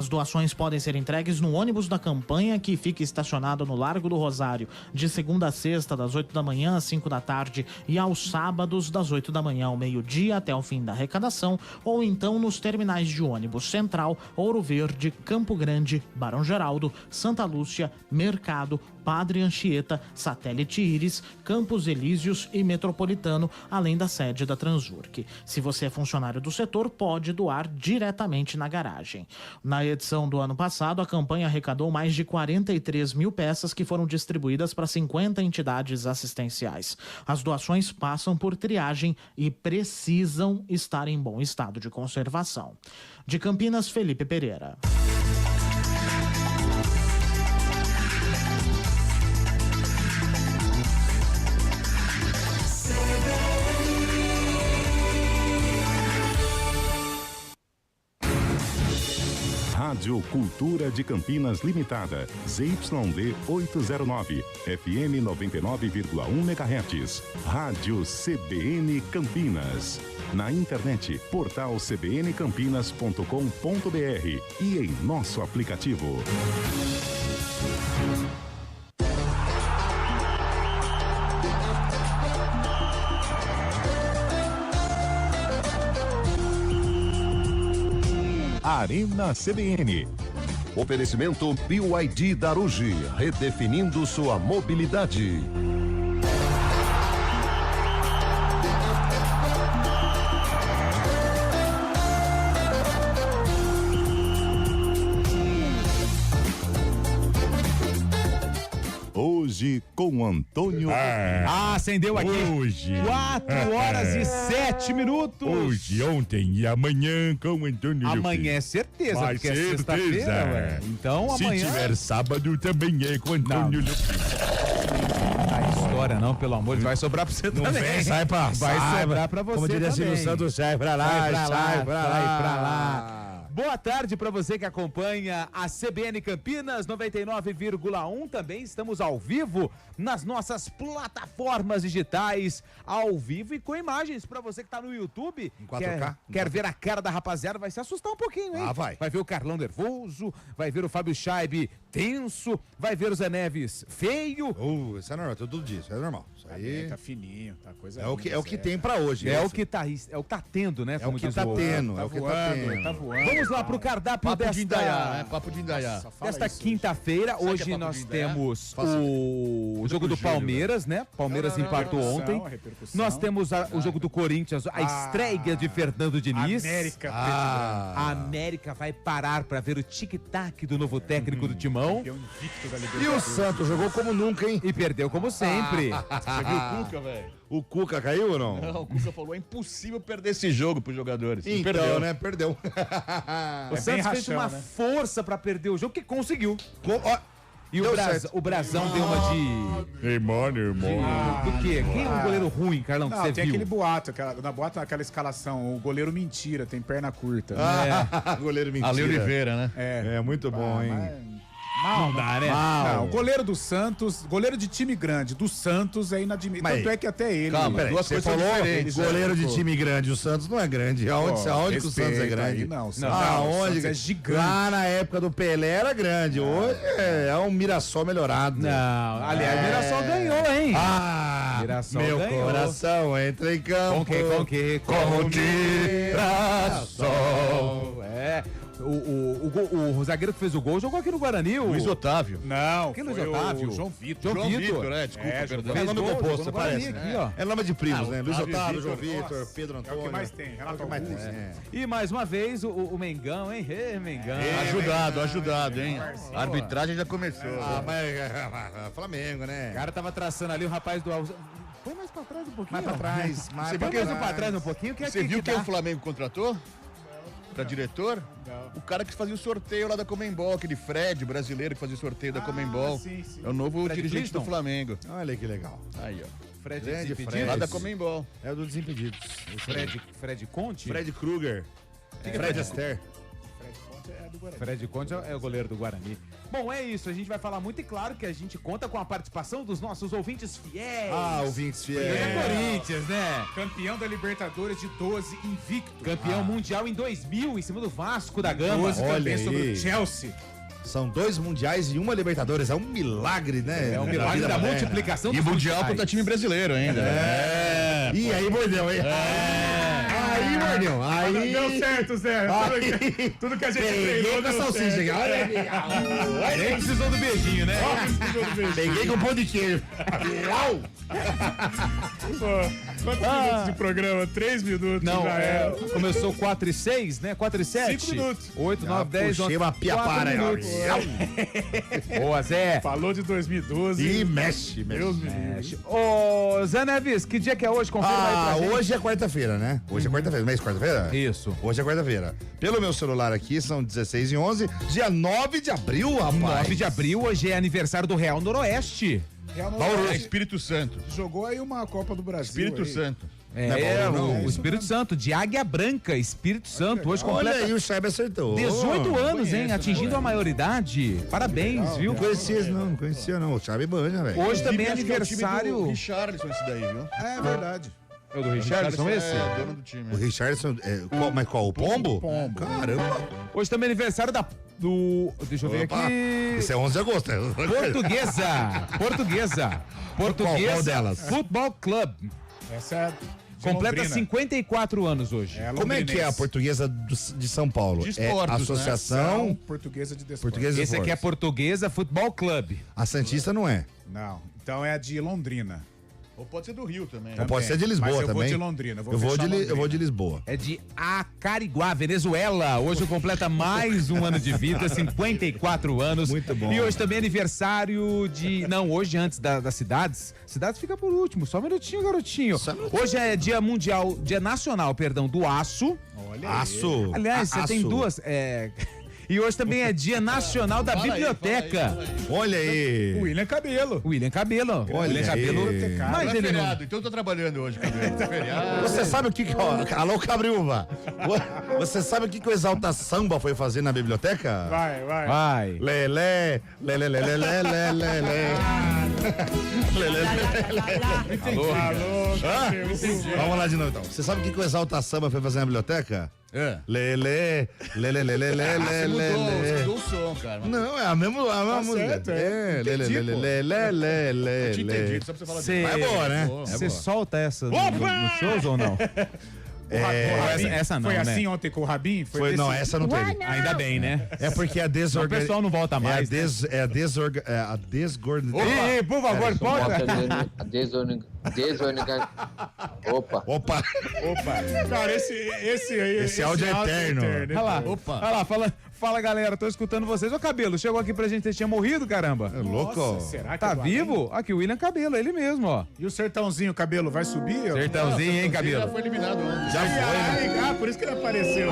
As doações podem ser entregues no ônibus da campanha, que fica estacionado no Largo do Rosário, de segunda a sexta, das 8 da manhã às 5 da tarde, e aos sábados, das 8 da manhã ao meio-dia até o fim da arrecadação, ou então nos terminais de ônibus Central, Ouro Verde, Campo Grande, Barão Geraldo, Santa Lúcia, Mercado, Padre Anchieta, Satélite Íris, Campos Elíseos e Metropolitano, além da sede da Transurc. Se você é funcionário do setor, pode doar diretamente na garagem. Na edição do ano passado, a campanha arrecadou mais de 43 mil peças que foram distribuídas para 50 entidades assistenciais. As doações passam por triagem e precisam estar em bom estado de conservação. De Campinas, Felipe Pereira. Rádio Cultura de Campinas Limitada, ZYD 809, FM 99,1 MHz. Rádio CBN Campinas. Na internet, portal cbncampinas.com.br e em nosso aplicativo. Arena CBN. Oferecimento BYD Darugi, redefinindo sua mobilidade. Hoje com Antônio. Acendeu aqui. Hoje. 4h07. Hoje, ontem e amanhã com Antônio. Amanhã é certeza, Vai porque é certeza. sexta-feira, ué. Então Se amanhã. tiver sábado, também é com Antônio Lupin. A história não, pelo amor de Deus, vai sobrar pra você também. vem, sai pra- Vai sai, sobrar pra você como diria também. Silvio Santos, sai pra lá, Sai pra lá, sai pra sai lá. pra lá. Boa tarde para você que acompanha a CBN Campinas 99,1. Também estamos ao vivo nas nossas plataformas digitais, ao vivo e com imagens para você que tá no YouTube. Em 4K? Quer ver a cara da rapaziada, vai se assustar um pouquinho, hein? Ah, vai. Vai ver o Carlão nervoso, vai ver o Fábio Scheibe tenso, vai ver o Zé Neves feio. Isso é normal, tudo disso, é normal. Isso aí Tá fininho, tá coisa é o que linda, tem pra hoje. É isso. o que tá tendo, né? É o como que diz tá o- tendo, Tá é o que tá voando, tendo. tá voando. Vamos lá pro cardápio Papo de Indaiá, né? desta, Papo de Indaiá. desta quinta-feira. Sabe que Hoje é papo nós de Indaiá? temos Faça o jogo do Palmeiras, né? Palmeiras empatou ontem. repercussão. Nós temos o jogo do Corinthians, a estreia de Fernando Diniz. América. A América vai parar para ver o tic-tac do novo técnico do Timão. Campeão invicto da E Libertadores. o Santos jogou como nunca, hein? E perdeu como sempre. Você viu o Cuca, velho? O Cuca caiu ou não? Não, o Cuca falou, é impossível perder esse jogo pros jogadores. E Então, perdeu. né? Perdeu. O Santos fez rachão, uma né? força para perder o jogo que conseguiu. E Deu o certo. Brasão deu uma de... Irmão. Do quê? Quem é um goleiro ruim, Carlão, que Não, você tem viu? aquele boato, na boato aquela escalação, o goleiro mentira, tem perna curta. Goleiro mentira. Ale Oliveira, né? É muito bom, hein? Não dá, né? Não, o goleiro do Santos, goleiro de time grande, do Santos é inadmissível. Mas- Tanto é que até ele... Calma, peraí, duas você coisas falou diferentes. goleiro de Pô, time grande, o Santos não é grande. Aonde que o Santos é respeita grande? aí, não, o Santos- Aonde? o Santos é gigante. Lá na época do Pelé era grande, hoje é um Mirassol melhorado. Não, aliás, o Mirassol ganhou, hein? Ah, Mirassol meu ganhou. coração entra em campo. Com que? Com o Mirassol. É. O zagueiro que fez o gol jogou aqui no Guarani. Luiz Otávio. Não, Que Luiz foi Otávio? o João Vitor. João Vitor, Desculpa, Fez perdão. É nome gol, composto, jogou no Guarani parece. aqui, ó. É nome de primos, né? Luiz Otávio, Otávio, João Vitor, Vitor, nossa, Pedro é Antônio. o que mais tem, Renato É o que mais tem. Augusto. É. E mais uma vez o Mengão, hein? Mengão. Ajudado, hein? A arbitragem já começou. Ah, mas Flamengo, né? O cara tava traçando ali o rapaz do... Põe mais pra trás um pouquinho. Mais pra trás, mais Você pra viu Põe mais trás. pra trás um pouquinho. Você viu quem o Flamengo contratou? Pra diretor? Não. O cara que fazia o sorteio lá da Comembol, aquele Fred, brasileiro que fazia o sorteio da Comembol. sim. É o novo Fred dirigente Cliston? do Flamengo. Olha que legal. Aí, ó. Fred Grande Desimpedidos. Fred. Lá da Comembol. É o do Desimpedidos. Fred Conte? Fred Krueger. Fred Astaire. Fred Conte é do Guarani. Fred Conde é o goleiro do Guarani. Bom, é isso. A gente vai falar muito e claro que a gente conta com a participação dos nossos ouvintes fiéis. ouvintes Hoje é Corinthians, né? Campeão da Libertadores de 12, invicto. Campeão mundial em 2000, em cima do Vasco da Gama. 12 Olha também aí. sobre o Chelsea. São 2 mundiais e uma Libertadores. É um milagre, né? É um milagre da moderna. multiplicação E dos mundial mundiais. contra time brasileiro ainda. E aí, mordeu, hein? Aí, mordeu. Aí. Deu certo, Zé. Tudo que a gente Peguei com a salsicha aqui. Olha aqui. Nem precisou do beijinho, né? Peguei com pão de queijo. Uau! Quantos minutos de programa? 3 minutos. Não, já era. começou 4 e 6, né? 4 e 7. 5 minutos. 8, 9, 10, 11. Puxei uma piapara aí, ó. Boa, Zé. Falou de 2012. E mexe. Deus me livre. Ô, Zé Neves, que dia que é hoje? Confirma aí pra gente. Hoje é quarta-feira, né? Hoje é quarta-feira. Mês quarta-feira? Isso. Hoje é quarta-feira. Pelo meu celular aqui, são 16 e 11. Dia 9 de abril, rapaz. 9 de abril, hoje é aniversário do Real Noroeste. Real É Noroeste Espírito Santo. jogou aí uma Copa do Brasil. Espírito aí. Santo. Não é Bauru, não. O Espírito Santo, de Águia Branca, Espírito Santo. Hoje Olha completa aí, o Chaibe acertou. 18 anos, hein? conheço, Atingindo a maioridade. Parabéns, viu? Não conhecia esse não conhecia não. O Chaibe manja, velho. Hoje também é Acho que o time aniversário. do Richarlison esse daí, viu? É verdade. É o do Richardson esse? É dono do time. O Richardson, mas qual? O Pombo? Pombo. Caramba. Hoje também é aniversário do. Deixa eu ver Opa. aqui. Isso é 11 de agosto. Portuguesa. Qual delas? Futebol Club. Essa é Completa Londrina. 54 anos hoje. Como é que é a portuguesa de São Paulo? De esportes, é né? Associação Portuguesa de Desporto. Portuguesa de Esse aqui é Esportes. Portuguesa Futebol Club. A Santista não é. Não, então é a de Londrina. Ou pode ser do Rio também. Ou pode ser de Lisboa Mas eu também. vou de Londrina. Eu vou fechar de Lisboa. É de Acariguá, Venezuela. Hoje completa mais um ano de vida, 54 anos. Muito bom. E hoje também é aniversário de. Não, hoje antes das cidades. Cidades fica por último, só um minutinho, garotinho. Só um minutinho. Hoje é dia mundial, dia nacional, perdão, do aço. Olha aí. Aço. Aliás, você tem Aço. duas. E hoje também é dia nacional da biblioteca. Olha aí. O William Cabelo. William Cabelo. Olha William Cabelo. aí. Mas Não é ele não. feriado, então eu tô trabalhando hoje, cabelo. Feriado. Você sabe o que... Alô, Cabriúva. Você sabe o que o Exalta Samba foi fazer na biblioteca? Vai. Vai. Lelé, lelé, lelé, lelé, lelé. Alô, Cabelo. Vamos lá de novo então. Você sabe o que o Exalta Samba foi fazer na biblioteca? É. Lelé, lelé, lelé, lelé, Você lelé. mudou o som, cara. Não, é a mesma música. certo, É, lelé, Entendi, pô. lelé, lelé, Eu te entendi, lelé. só pra você falar Cê- Mas é boa, né? Você solta essa nos shows ou não? Essa não, Foi né? assim ontem com o Rabin? Foi, não, essa não teve. Ainda bem, né? É porque a O desorganização. pessoal não volta mais. É a desgorganização. Ih, por favor, pode. Opa! Opa. Cara, esse aí... Esse áudio é eterno. Olha lá, Opa. olha lá, fala galera, tô escutando vocês. Ô Cabelo, chegou aqui pra gente, você tinha morrido, caramba. É louco? Nossa, será que Tá é do além? vivo? Aqui, o William Cabelo, ele mesmo, ó. E o Sertãozinho, Cabelo, vai subir? Sertãozinho, hein, Já Cabelo? foi eliminado ontem. Já foi, né? Por isso que ele apareceu.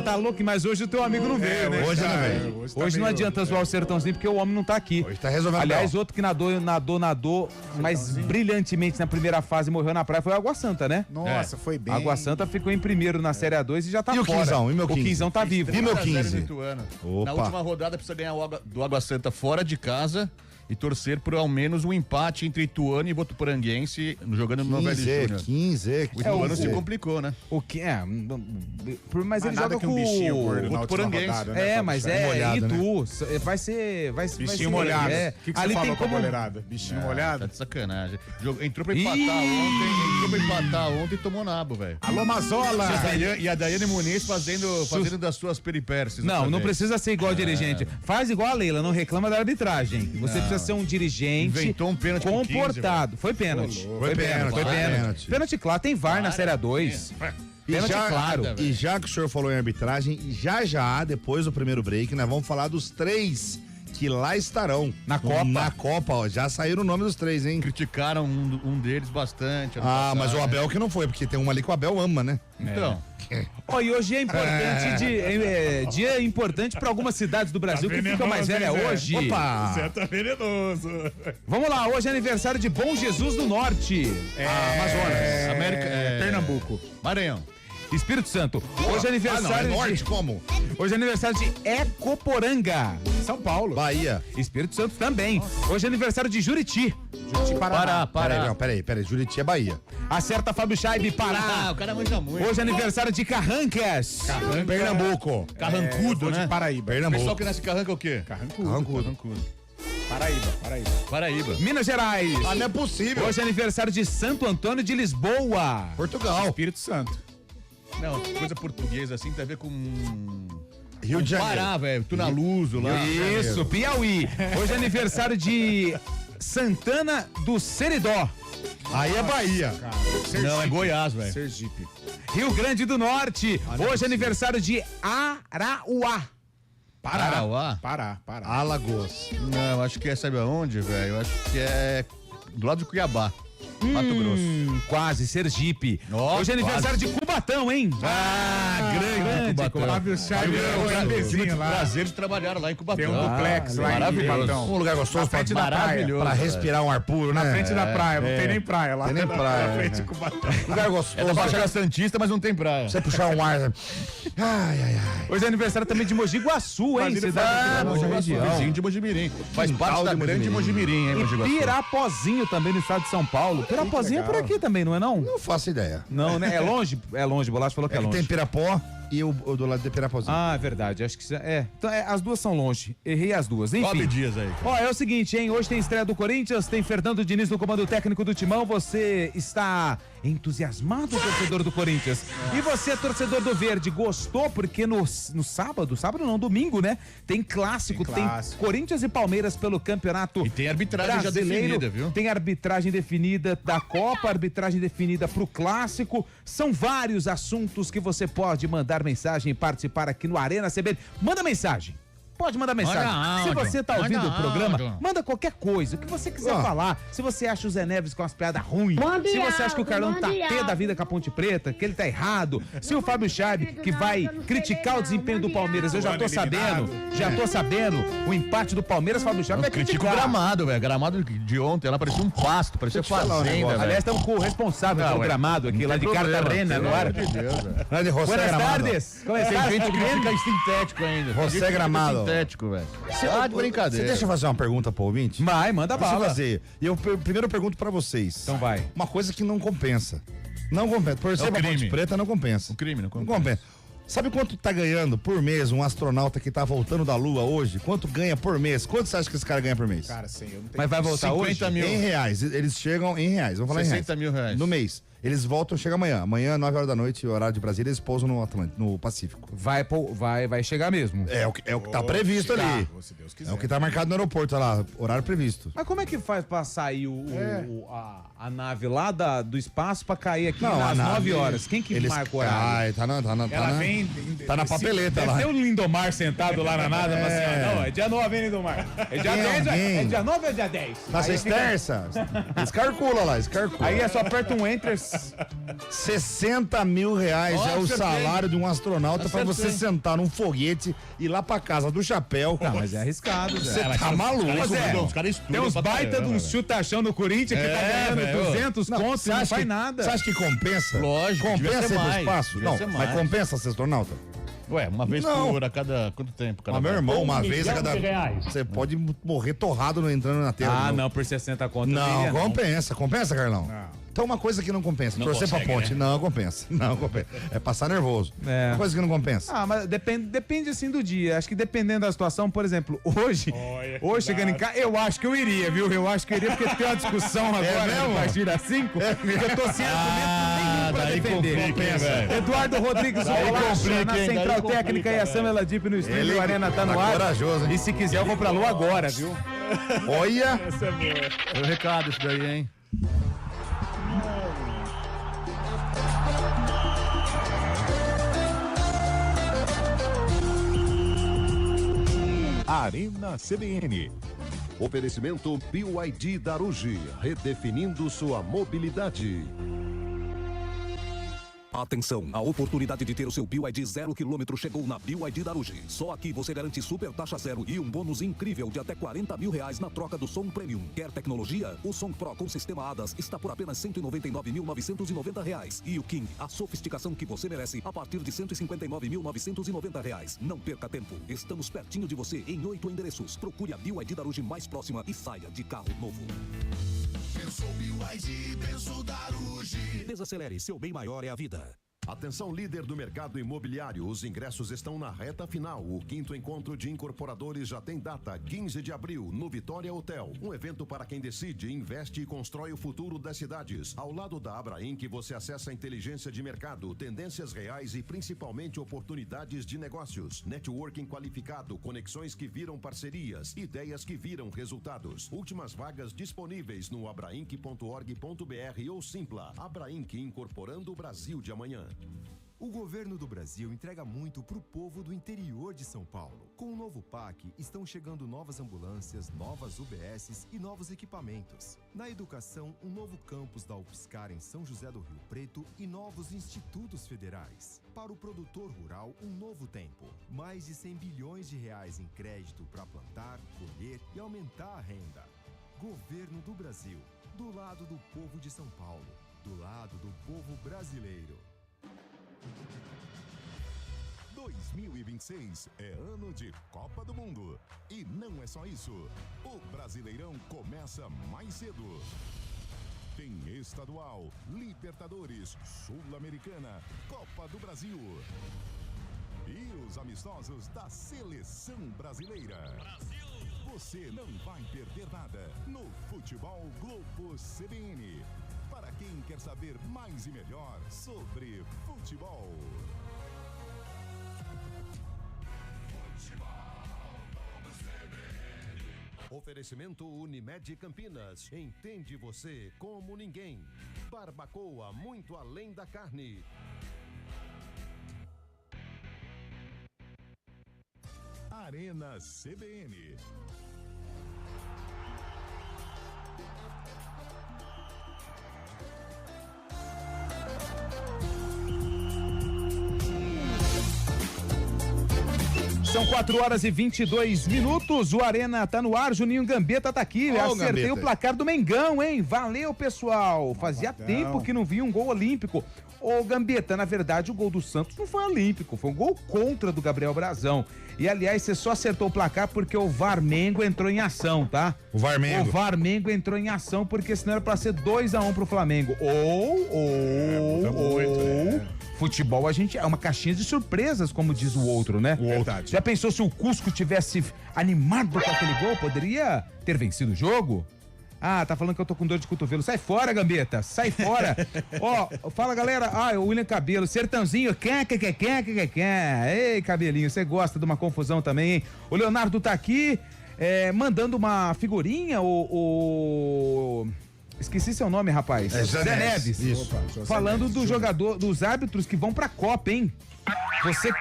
Tá louco, mas hoje o teu amigo não veio, né? Hoje não veio. Hoje não adianta zoar o Sertãozinho, porque o homem não tá aqui. Hoje tá resolvendo. Aliás, bem. outro que nadou, mas brilhantemente na primeira fase e morreu na praia foi o Água Santa, né? Nossa, foi bem. Água Santa ficou em primeiro na Série A2 e já tá E o fora. Quinzão? E meu O 15? Quinzão tá vivo. E meu 3 a 0 15? no Ituano. Opa. Na última rodada precisa ganhar do Água Santa fora de casa e torcer por ao menos um empate entre Ituano e Votuporanguense jogando no Novelli Júnior. 15. O Ituano se complicou, né? O que mas ele Nada joga que com um bichinho gordo na última Votuporanguense. rodada, né? pra mas deixar. é molhado, Itu. Vai ser. Bichinho ser, molhado. é. O que você Ali falou tem pra como. goleirada? Bichinho Tá molhado? de sacanagem. Entrou pra Ih! empatar ontem e tomou nabo, velho. Alô, Mazola! E a Daiane Muniz fazendo das suas peripécias. Não precisa ser igual dirigente. Faz igual a Leila, não reclama da arbitragem. Você precisa ser um dirigente Inventou um pênalti com 15, comportado. Foi pênalti. Foi pênalti. Pênalti claro, tem VAR na Série A2. Pênalti claro. E já que o senhor falou em arbitragem, já, depois do primeiro break, nós vamos falar dos 3 que lá estarão. Na Copa. Na Copa, ó. Já saíram o nome dos 3, hein? Criticaram um deles bastante. ano Ah, mas passado. o Abel que não foi, porque tem um ali que o Abel ama, né? Então, Ó, e hoje é importante dia importante para algumas cidades do Brasil que ficam mais velha hoje. Opa! Você tá venenoso. Vamos lá, hoje é aniversário de Bom Jesus do Norte. Amazonas. Pernambuco. Maranhão. Espírito Santo. Hoje é aniversário norte de... como? Hoje é aniversário de Ecoporanga. São Paulo. Bahia. Espírito Santo também. Hoje é aniversário de Juriti. Peraí. Juriti é Bahia. Acerta Fábio Scheibe, Pará. o cara manja muito. Hoje é aniversário de Carrancas. Pernambuco. Carrancudo, de né? Paraíba. O pessoal Pernambuco. que nasce carranca é o quê? Carrancudo. Paraíba. Paraíba. Minas Gerais. Ah, não é possível. Hoje é aniversário de Santo Antônio de Lisboa. Portugal. Espírito Santo. Não, coisa portuguesa assim tem a ver com... Rio de Janeiro. Pará, velho. Tunaluso lá. Isso, Piauí. Hoje é aniversário de Santana do Seridó. Aí é Bahia. Não, é Goiás, velho. Sergipe. Rio Grande do Norte. Hoje é aniversário de Arauá. Parauá? Pará. Alagoas. Não, acho que é, sabe aonde, velho? Eu acho que é do lado de Cuiabá, Mato Grosso. Quase, Sergipe. Ó, Hoje é aniversário de Cubatão, hein? grande Cubatão. Fábio Scheibe é o vizinho lá. Prazer de trabalhar lá em Cubatão. Tem um duplex lá em maravilhoso. Cubatão. Um lugar gostoso Na frente da praia. Maravilhoso. pra respirar um ar puro, né? Na frente da praia. Não tem nem praia lá. Tem nem praia, Na frente né? de Cubatão. Lugar É gostoso. da Baixada Santista, mas não tem praia. Você puxar um ar. Ai. Hoje é aniversário também de Mogi Guaçu, hein? Imagina Cidade Mogi da Guaçu, região. vizinho de Mojimirim. Faz parte da de grande Mojimirim, hein, Mogi E Guaçu. Pirapozinho também no estado de São Paulo. Pirapozinho é por aqui também, não é não? Não faço ideia. Não, né? É longe? É longe, Bolacha falou que é É que longe. tem Pirapó e o do lado de Pirapozinho. Ah, é verdade. Acho que então, as duas são longe. Errei as duas. Sobe Enfim. dias aí. Ó, é o seguinte, hein? Hoje tem estreia do Corinthians, tem Fernando Diniz no comando técnico do Timão. Você está entusiasmado, torcedor do Corinthians? E você, torcedor do Verde, gostou? Porque no sábado não, domingo, né? Tem clássico, tem Corinthians e Palmeiras pelo campeonato E tem arbitragem já brasileiro. definida, viu? Tem arbitragem definida da Copa, arbitragem definida pro clássico. São vários assuntos que você pode mandar mensagem e participar aqui no Arena CBN. Manda mensagem. Pode mandar mensagem. Manda Se áudio. você tá ouvindo Manda o programa, áudio. manda qualquer coisa, o que você quiser Ó. falar. Se você acha o Zé Neves com as piadas ruins, Mande se você acha que o áudio, Carlão tá mande pé da áudio. vida com a Ponte Preta, que ele tá errado, se o Fábio Scheibe, que vai criticar o desempenho do Palmeiras, eu já tô sabendo, o empate do Palmeiras, Fábio Scheibe vai Critica o criticar. gramado, velho. Gramado de ontem, ela parecia um pasto, parecia Deixa eu te falar um fazenda, negócio. velho. Aliás, estamos com o responsável pelo gramado aqui, lá de Cartagena, no ar. Não é de José Buenas Gramado. tardes. Como Tem estás? gente que Tudo bem? fica sintético ainda. Tem gente José que fica Gramado. Sintético, velho. Você de brincadeira. Você deixa eu fazer uma pergunta pro ouvinte? Vai, manda Deixa eu bala. fazer. E eu primeiro pergunto pra vocês. Então vai. Uma coisa que não compensa. Não compensa. Por ser pra crime. Ponte Preta, não compensa. O crime, não Não compensa. compensa. Sabe quanto tá ganhando por mês um astronauta que tá voltando da Lua hoje? Quanto ganha por mês? Quanto você acha que esse cara ganha por mês? Cara, sem eu não tenho. Mas vai voltar 50 hoje? mil. Em reais. Eles chegam em reais. Vamos falar em reais. 60 mil reais. No mês. Eles voltam, chega amanhã. Amanhã, 9 horas da noite, horário de Brasília, eles pousam no Atlântico, no Pacífico. Vai chegar mesmo. É o que tá previsto ali. Se Deus quiser. É o que tá marcado no aeroporto, olha lá, horário previsto. Mas como é que faz pra sair a nave lá do espaço pra cair aqui a às nave, 9 horas? Quem que eles marca o horário? Tá na Ela vem. tá na papeleta Deve lá. ter o Lindomar sentado lá na nave, mas assim, não, é dia 9, hein, Lindomar? É dia Tem 10, alguém? é dia 9 ou é dia 10? Nossa, Aí fica- esterça. Eles calculam lá, eles calculam. Aí é só aperta um enter. 60 mil reais é o acertei. salário de um astronauta pra você Acertei. sentar num foguete e ir lá pra casa do chapéu. Não, mas é arriscado, Você Zé. tá maluco, Mas velho. os caras estudam. Tem uns pra baita de caramba, um velho. chutachão no Corinthians que tá ganhando velho. 200 Não, contos você e não acha faz que- nada. Você acha que compensa? Lógico, devia Compensa ser ir pro mais, espaço? devia Não, ser mas mais. compensa ser astronauta? Ué, uma vez Não. por a cada quanto tempo? Cada Mas, meu irmão, uma milhão vez a cada... de reais. Você pode morrer torrado entrando na Terra. Ah, de novo. não, por 60 contos. eu Não, iria, compensa. Compensa, Carlão? Não. Então uma coisa que não compensa. Não Torcer pra consegue, ponte. né? Não compensa. Não compensa. É passar nervoso. É. Uma coisa que não compensa. Ah, mas depende assim do dia. Acho que dependendo da situação, por exemplo, hoje chegando em casa, eu acho que eu iria, viu? Eu acho que eu iria, porque tem uma discussão agora mesmo? a partir das 5, que eu tô sem argumento nenhum pra daí defender. complica, hein, velho? Eduardo Rodrigues, o Daí Bolacha, complica, na hein? Central Daí complica, Técnica e a velho. Samela Deep no estúdio, Ele o Arena tá no tá ar. corajoso, hein? E se quiser, eu vou pra Lua agora, viu? Olha, É o recado isso daí, hein? Arena CBN. Oferecimento BYD Darugi, redefinindo sua mobilidade. Atenção, a oportunidade de ter o seu BYD 0 km chegou na BYD da Aruj. Só aqui você garante super taxa zero e um bônus incrível de até R$40 mil na troca do som Premium. Quer tecnologia? O som Pro com sistema ADAS está por apenas R$199.990. E o King, a sofisticação que você merece, a partir de R$159.990. Não perca tempo, estamos pertinho de você em 8 endereços. Procure a BYD da Aruj mais próxima e saia de carro novo. Pensou BYD, pensou Daruji. Desacelere, seu bem maior é a vida. Atenção, líder do mercado imobiliário, os ingressos estão na reta final. O 5º encontro de incorporadores já tem data, 15 de abril, no Vitória Hotel. Um evento para quem decide, investe e constrói o futuro das cidades. Ao lado da Abrainc, você acessa a inteligência de mercado, tendências reais e principalmente oportunidades de negócios. Networking qualificado, conexões que viram parcerias, ideias que viram resultados. Últimas vagas disponíveis no abrainc.org.br ou Simpla. Abrainc, incorporando o Brasil de amanhã. O governo do Brasil entrega muito para o povo do interior de São Paulo. Com o novo PAC, estão chegando novas ambulâncias, novas UBSs e novos equipamentos. Na educação, um novo campus da UFSCar em São José do Rio Preto e novos institutos federais. Para o produtor rural, um novo tempo. Mais de 100 bilhões de reais em crédito para plantar, colher e aumentar a renda. Governo do Brasil, do lado do povo de São Paulo, do lado do povo brasileiro. 2026 é ano de Copa do Mundo. E não é só isso. O Brasileirão começa mais cedo. Tem estadual, Libertadores, Sul-Americana, Copa do Brasil. E os amistosos da Seleção Brasileira. Brasil! Você não vai perder nada no Futebol Globo CBN. Para quem quer saber mais e melhor sobre futebol. Oferecimento Unimed Campinas. Entende você como ninguém. Barbacoa, muito além da carne. Arena CBN. São 4 horas e 22 minutos, o Arena tá no ar, Juninho Gambetta tá aqui, acertei Gambetta. o placar do Mengão, hein? Valeu, pessoal, fazia tempo que não via um gol olímpico. Ô, Gambetta, na verdade o gol do Santos não foi olímpico, foi um gol contra do Gabriel Brazão. E, aliás, você só acertou o placar porque o Varmengo entrou em ação, tá? O Varmengo. O Varmengo entrou em ação porque senão era pra ser 2-1 pro Flamengo. Futebol, a gente é uma caixinha de surpresas, como diz o outro, né? Verdade. Já pensou se o Cusco tivesse animado com aquele gol? Poderia ter vencido o jogo? Ah, tá falando que eu tô com dor de cotovelo. Sai fora, Gambetta, sai fora. Ó, fala, galera. Ah, o William Cabelo, Sertãozinho, Ei, Cabelinho, você gosta de uma confusão também, hein? O Leonardo tá aqui, mandando uma figurinha, Esqueci seu nome, rapaz. Zé Neves. Isso. Opa, falando do jogador, dos árbitros que vão pra Copa, hein? Você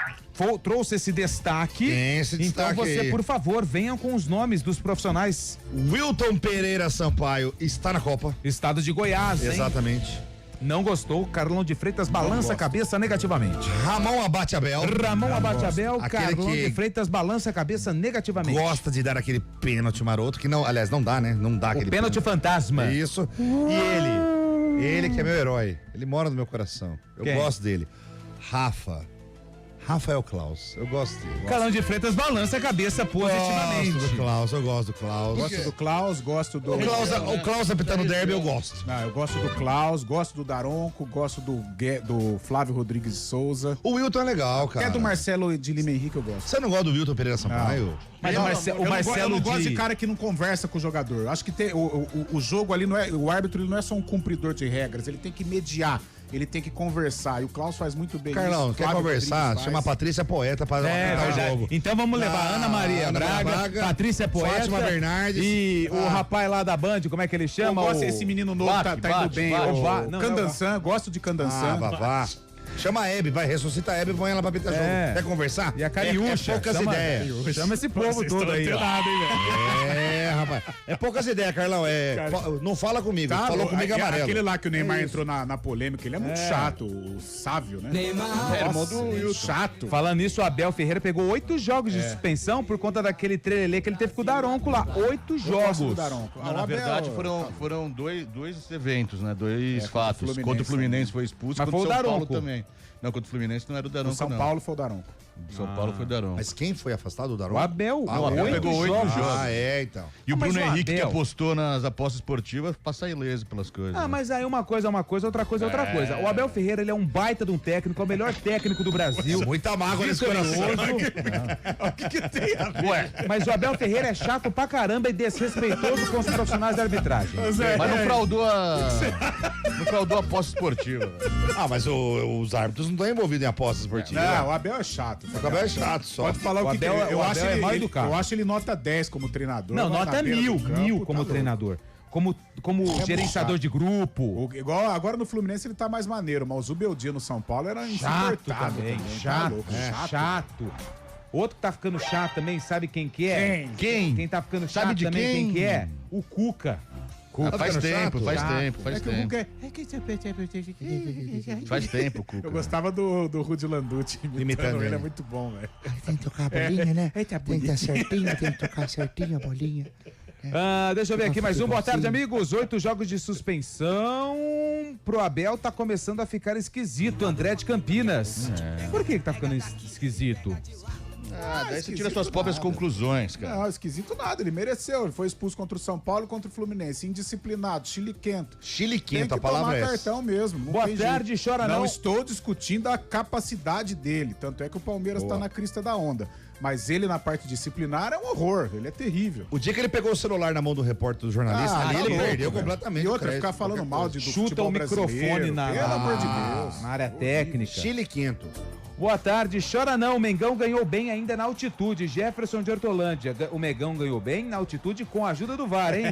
trouxe esse destaque. Então você, por favor, venham com os nomes dos profissionais. Wilton Pereira Sampaio está na Copa. Estado de Goiás, hein? Exatamente. Não gostou, Carlão de Freitas balança a cabeça negativamente. Ramon Abate Abel. Carlão de Freitas balança a cabeça negativamente. Gosta de dar aquele pênalti maroto, que não, aliás, não dá, né? Não dá aquele pênalti fantasma. Isso. E ele que é meu herói. Ele mora no meu coração. Eu gosto dele. Rafael Klaus, eu gosto dele. Carlão de Freitas balança a cabeça positivamente. Gosto do Klaus, eu gosto do Klaus. Gosto do Klaus, gosto do... O Klaus apitando o derby, eu gosto. Não, eu gosto do Klaus, gosto do Daronco, gosto do Flávio Rodrigues de Souza. O Wilton é legal, cara. Até do Marcelo de Lima Henrique eu gosto. Você não gosta do Wilton Pereira Sampaio? Mas o Marcelo eu não gosto de cara que não conversa com o jogador. Acho que o jogo ali não é... O árbitro ele não é só um cumpridor de regras, ele tem que mediar. Ele tem que conversar. E o Klaus faz muito bem Carlão, isso. quer conversar? Chama a Patrícia Poeta para dar o jogo. Então vamos levar Ana Maria Braga, Patrícia Poeta, Fátima Bernardes e o rapaz lá da Band, como é que ele chama? Esse menino novo tá indo bem. Candançan, gosto de Candançan. Vavá. Chama a Hebe, vai, ressuscita a Hebe e põe ela pra apitar jogo. Quer conversar? E a Cariúcha. É poucas ideias. Chama esse povo todo aí. Rapaz. É poucas ideias, Carlão. Não fala comigo. Falou comigo amarelo. Aquele lá que o Neymar entrou na polêmica, ele é muito chato, o Sávio, né? Irmão do chato. Falando nisso, o Abel Ferreira pegou 8 jogos de suspensão por conta daquele trelelê que ele teve com o Daronco lá. 8 jogos. Não, na verdade, foram dois eventos, né? Dois fatos. Contra o Fluminense foi expulso, mas contra foi o o São Paulo Daronco também. Não, contra o Fluminense não era o Daronco, São Paulo foi o Daronco. São Paulo foi o Daronco. Mas quem foi afastado do Daronco? O Abel. O Abel pegou 8 jogos. Então. E o Bruno Henrique, que Abel... apostou nas apostas esportivas, passa ileso pelas coisas. Ah, mas aí uma coisa é uma coisa, outra coisa é outra coisa. O Abel Ferreira, ele é um baita de um técnico, é o melhor técnico do Brasil. Muita mágoa nesse coração. O que tem a ver? Ué, Mas o Abel Ferreira é chato pra caramba e desrespeitoso com os profissionais da arbitragem. mas não fraudou a aposta esportiva. Mas os árbitros não estão envolvidos em apostas esportivas. Não, o Abel é chato. O Abel é chato só. Pode falar o que Abel, quer. o Abel é mal educado. Eu acho ele nota 10 como treinador. Não, mas nota na beira do 1000 campo, como tá treinador. Como gerenciador de grupo. Igual agora no Fluminense ele tá mais maneiro, mas o Zubeldia no São Paulo era Chato insuportável também, tá chato, louco, chato. Outro que tá ficando chato também, sabe quem que é? Quem? Quem tá ficando chato Sabe de também, quem? que é? O Cuca. Faz tempo, faz Chato. tempo, faz É que o tempo. Cuca Faz tempo, Cuca. Eu gostava do Rudy Landucci imitando ele, é muito bom, velho. Tem que tocar a bolinha, né? Tem que estar certinho, tem que tocar certinho a bolinha. Deixa eu ver aqui mais um. Boa tarde, amigos. 8 jogos de suspensão pro Abel tá começando a ficar esquisito. André de Campinas. Por que tá ficando esquisito? Daí você tira suas próprias conclusões, cara. Não, esquisito nada, ele mereceu. Ele foi expulso contra o São Paulo e contra o Fluminense. Indisciplinado, chiliquento. Chiliquento, Tem a que tomar palavra é essa. cartão mesmo. Não Boa tem tarde, jeito. chora não. Não estou discutindo a capacidade dele. Tanto é que o Palmeiras tá na crista da onda. Mas ele na parte disciplinar é um horror. Ele é terrível. O dia que ele pegou o celular na mão do repórter do jornalista, ali tá ele louco, perdeu velho. completamente. E outra, o crédito, ficar falando qualquer mal coisa. do Chuta futebol o microfone brasileiro, pelo amor de Deus. na área técnica. Chiliquento. Boa tarde, chora não, o Mengão ganhou bem ainda na altitude, Jefferson de Hortolândia, o Mengão ganhou bem na altitude com a ajuda do VAR, hein?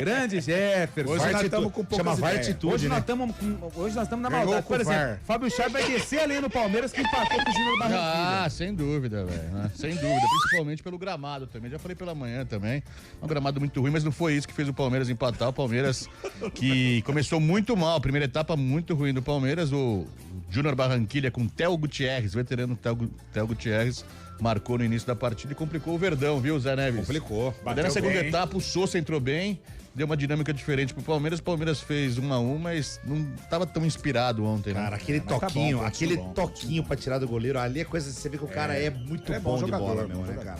Grande Jefferson. Hoje nós estamos com poucas Chama ideias. vartitude, Hoje né? nós estamos na Ganhou maldade. com Por o exemplo, VAR. Fábio Char vai descer ali no Palmeiras que empatou com o Júnior Barranquilla. Sem dúvida, velho. Né? Sem dúvida. Principalmente pelo gramado também. Já falei pela manhã também. Um gramado muito ruim, mas não foi isso que fez o Palmeiras empatar. O Palmeiras que começou muito mal. Primeira etapa muito ruim do Palmeiras. O Júnior Barranquilla com Theo Gutierrez, veterano Theo Gutierrez, marcou no início da partida e complicou o Verdão, viu, Zé Neves? Complicou. Daí na segunda etapa, o Sousa entrou bem, deu uma dinâmica diferente pro Palmeiras. O Palmeiras fez 1-1, mas não tava tão inspirado ontem, né? Cara, aquele tá toquinho, bom, aquele tá bom. toquinho pra tirar do goleiro, ali é coisa que você vê que o cara é muito bom de bola mesmo, né, cara?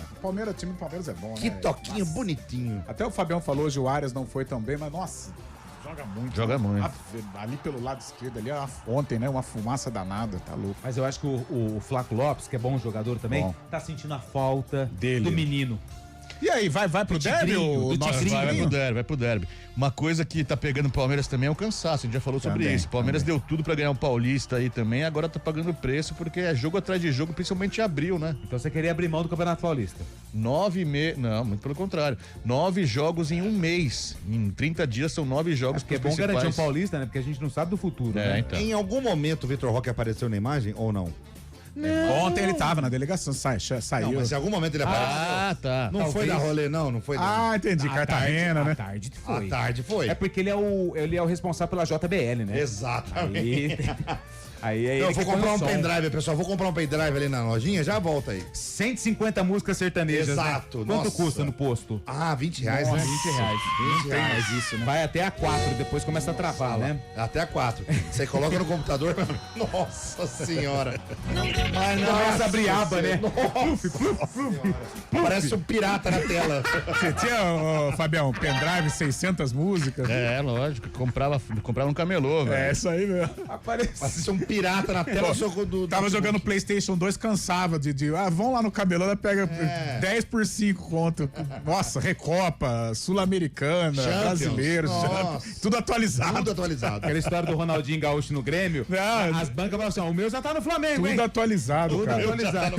O time do Palmeiras é bom, Que né? toquinho Nossa. bonitinho. Até o Fabião falou hoje, o Arias não foi tão bem, mas nossa, joga muito. Joga muito. Ali pelo lado esquerdo, ali, ontem, né? Uma fumaça danada, tá louco. Mas eu acho que o Flaco Lopes, que é bom jogador também, Bom. tá sentindo a falta Dele. do menino. E aí, vai pro derby? Tigrinho, do Nosso Tigrinho. Vai pro derby. Uma coisa que tá pegando o Palmeiras também é o cansaço, a gente já falou sobre Também, isso. O Palmeiras deu tudo pra ganhar o Paulista aí também, agora tá pagando preço porque é jogo atrás de jogo, principalmente em abril, né? Então você queria abrir mão do Campeonato Paulista. Não, muito pelo contrário. 9 jogos em um mês. Em 30 dias são 9 jogos. Porque é pros bom garantir um principais. Paulista, né? Porque a gente não sabe do futuro, É, né? então. Em algum momento o Vitor Roque apareceu na imagem ou não? Ontem ele tava na delegação, saiu. Não, mas em algum momento ele apareceu. Ah, tá. Não foi da rolê, não foi da... Ah, entendi. Cartagena, né? À tarde foi. À tarde foi. É porque ele é o responsável pela JBL, né? Exatamente. Aí é Eu ele vou que põe comprar o um som. pendrive, pessoal. Vou comprar um pendrive ali na lojinha, já volta aí. 150 músicas sertanejas, Exato, né? Quanto nossa. custa no posto? Ah, R$20, né? Nossa, R$20. Não tem mais isso, né? Vai até a 4, depois começa a travar, né? Até a 4. Você coloca no computador. Nossa senhora. Começa a abrir aba, né? Parece um pirata na tela. Você tinha, Fabião, pendrive, 600 músicas? É, lógico. Comprava no camelô, velho. É isso aí mesmo. Parece um pirata na tela. Tava jogando PlayStation 2, cansava vão lá no cabelão, pega 10 por 5 conto. Nossa, Recopa, Sul-Americana, Champions. Brasileiro, Nossa. Champions, tudo atualizado. Tudo atualizado. Aquela história do Ronaldinho Gaúcho no Grêmio, Não. as bancas falam assim, ó, o meu já tá no Flamengo, hein? Tudo atualizado, Tudo cara. atualizado.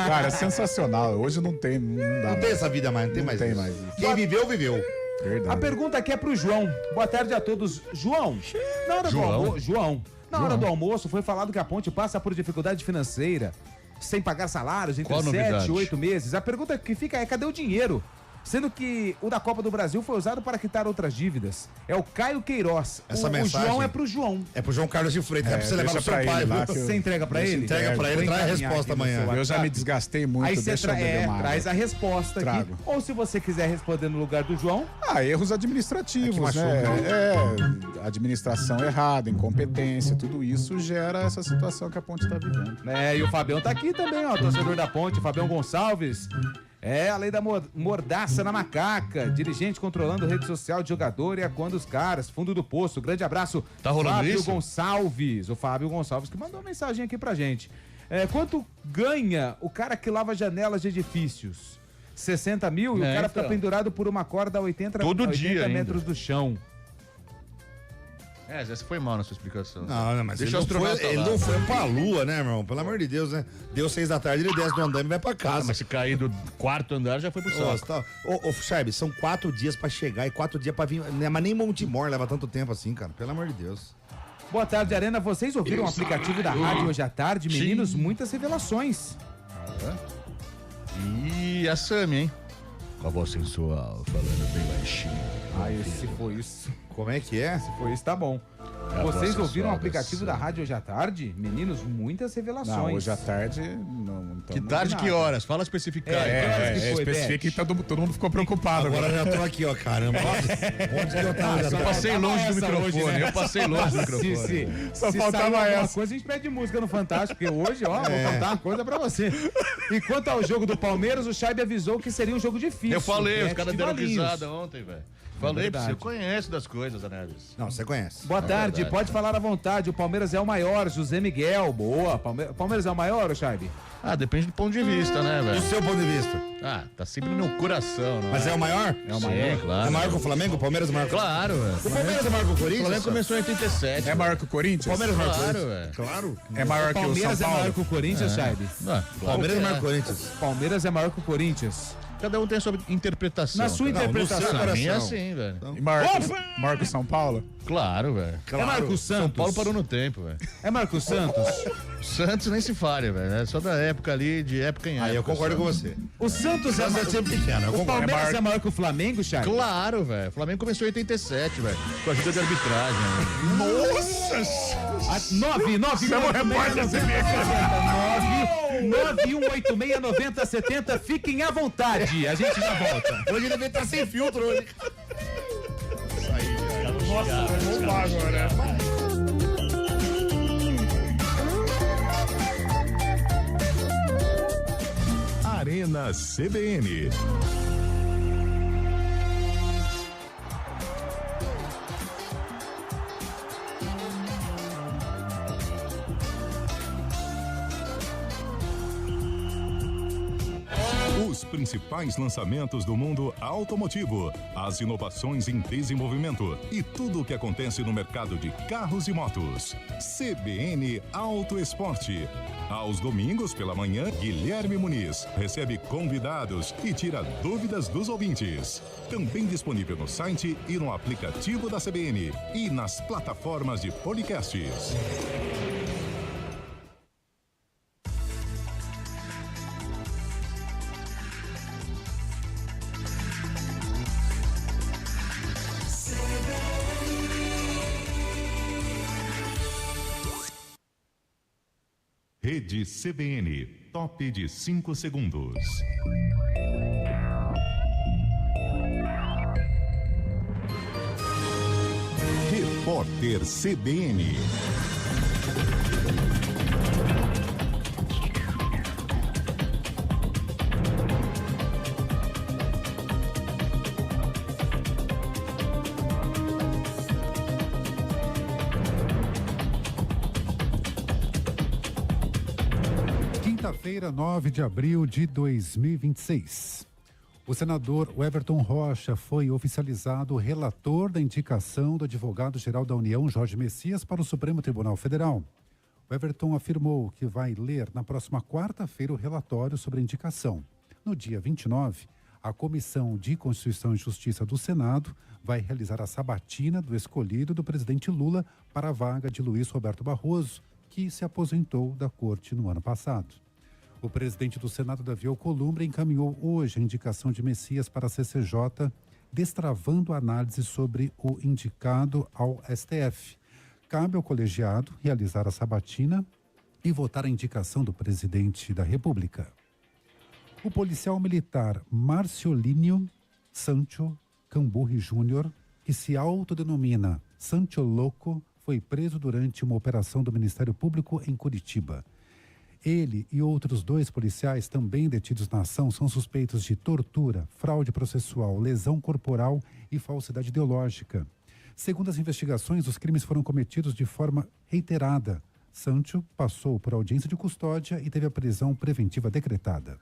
Cara, é sensacional. Hoje não tem, não dá Não tem essa vida mais, não tem mais tem isso. mais isso. Quem viveu, viveu. A Verdade. pergunta aqui é pro João. Boa tarde a todos. João, na hora do almoço, João, Na hora do almoço foi falado que a Ponte passa por dificuldade financeira, sem pagar salários entre Qual 7 novidade? e 8 meses. A pergunta que fica é, cadê o dinheiro? Sendo que o da Copa do Brasil foi usado para quitar outras dívidas. É o Caio Queiroz. Essa o mensagem João é pro João. É pro João Carlos de Freitas, é pra você levar no deixa seu pra pai. ele lá viu? que eu- Você entrega pra ele? Entrega pra ele, Vou traz a encaminhar resposta aqui no amanhã. seu Eu já WhatsApp. me desgastei muito, Aí você deixa eu beber uma água. traz a resposta aqui. Trago. Ou se você quiser responder no lugar do João, Erros administrativos, né? Administração errada, incompetência, tudo isso gera essa situação que a Ponte tá vivendo. e o Fabião tá aqui também, ó, torcedor da Ponte, Fabião Gonçalves. A lei da mordaça na macaca, dirigente controlando rede social de jogador e acuando os caras, fundo do poço, grande abraço. Tá rolando Fábio isso? Gonçalves, o Fábio Gonçalves que mandou uma mensagem aqui pra gente. Quanto ganha o cara que lava janelas de edifícios? 60 mil e o cara fica então. pendurado por uma corda a 80, Todo 80 dia metros ainda. do chão. Essa foi mal na sua explicação. Não, mas Deixa ele, o não foi, astronauta ele lá. não foi pra lua, né, irmão? Pelo amor de Deus, né? Deu 6 da tarde, ele desce do andame e vai pra casa. Mas se cair do quarto andar, já foi pro Nossa, saco. tá. Ô, Charbe, são 4 dias pra chegar e 4 dias pra vir. Né, mas nem Montemor leva tanto tempo assim, cara. Pelo amor de Deus. Boa tarde, Arena. Vocês ouviram o aplicativo da rádio hoje à tarde? Meninos, muitas revelações. E a Sami, hein? Com a voz sensual, falando bem baixinho. Se for isso. Como é que é? Se for isso, tá bom. a Vocês voz ouviram o sensual aplicativo da rádio hoje à tarde? Meninos, muitas revelações. Não, hoje à tarde não Que tarde, que horas? Fala especificar. especifica que todo mundo ficou preocupado Agora eu já tô aqui, ó, caramba. Onde que eu tava? Eu passei longe do microfone. Eu passei longe do microfone. Só se faltava sair alguma essa. coisa, a gente pede música no Fantástico, porque hoje, ó, vou cantar uma coisa pra você. E quanto ao jogo do Palmeiras, o Chaibe avisou que seria um jogo difícil. Eu falei, os Mete caras de deram Valinhos. risada ontem, velho. Falei pra você, verdade. eu conheço das coisas, Anelis. Não, você conhece. Boa tarde, verdade. pode falar à vontade. O Palmeiras é o maior, José Miguel. Boa. Palmeiras é o maior, ô Chaibe? Ah, depende do ponto de vista, né, Do velho? seu ponto de vista. Ah, tá sempre no coração, né? Mas é o maior? É o maior, claro. É maior que o Flamengo? O Palmeiras é maior que o Claro, velho. O Palmeiras é maior que o O Corinthians? Flamengo começou em 87. É maior que o Corinthians? Palmeiras é maior que o Claro, Corinthians? velho. Claro. É maior que o São Palmeiras é maior Paulo? que o Corinthians, Chaibe? Ah, claro Palmeiras é que maior que o Corinthians. Palmeiras é maior que o Corinthians. Cada um tem a sua interpretação. Na sua cara. interpretação. Pra mim é coração. assim, velho. E maior que o São Paulo? Claro, velho. É maior que o Santos? São Paulo parou no tempo, velho. É maior que o Santos? O Santos nem se falha, velho. É só da época ali, de época em época. Aí eu concordo só. com você. O Santos é Mas é maior... sempre pequeno, eu O concordo. Palmeiras é maior que o Flamengo, Chaibe? Claro, velho. O Flamengo começou em 87, velho. Com a ajuda de arbitragem. Né? 91869070. Fiquem à vontade. A gente já volta. Hoje ele deve estar sem filtro hoje. Arena CBN. Os principais lançamentos do mundo automotivo, as inovações em desenvolvimento e tudo o que acontece no mercado de carros e motos. CBN Auto Esporte. Aos domingos pela manhã, Guilherme Muniz recebe convidados e tira dúvidas dos ouvintes. Também disponível no site e no aplicativo da CBN e nas plataformas de podcasts. Rede CBN, top de 5 segundos. Repórter CBN. Quinta-feira, 9 de abril de 2026. O senador Everton Rocha foi oficializado relator da indicação do advogado-geral da União, Jorge Messias, para o Supremo Tribunal Federal. O Everton afirmou que vai ler na próxima quarta-feira o relatório sobre a indicação. No dia 29, A Comissão de Constituição e Justiça do Senado vai realizar a sabatina do escolhido do presidente Lula para a vaga de Luiz Roberto Barroso, que se aposentou da corte no ano passado. O presidente do Senado, Davi Alcolumbre, encaminhou hoje a indicação de Messias para a CCJ, destravando a análise sobre o indicado ao STF. Cabe ao colegiado realizar a sabatina e votar a indicação do presidente da República. O policial militar Marciolínio Sancho Camburri Júnior, que se autodenomina Sancho Louco, foi preso durante uma operação do Ministério Público em Curitiba. Ele e outros 2 policiais também detidos na ação são suspeitos de tortura, fraude processual, lesão corporal e falsidade ideológica. Segundo as investigações, os crimes foram cometidos de forma reiterada. Sancho passou por audiência de custódia e teve a prisão preventiva decretada.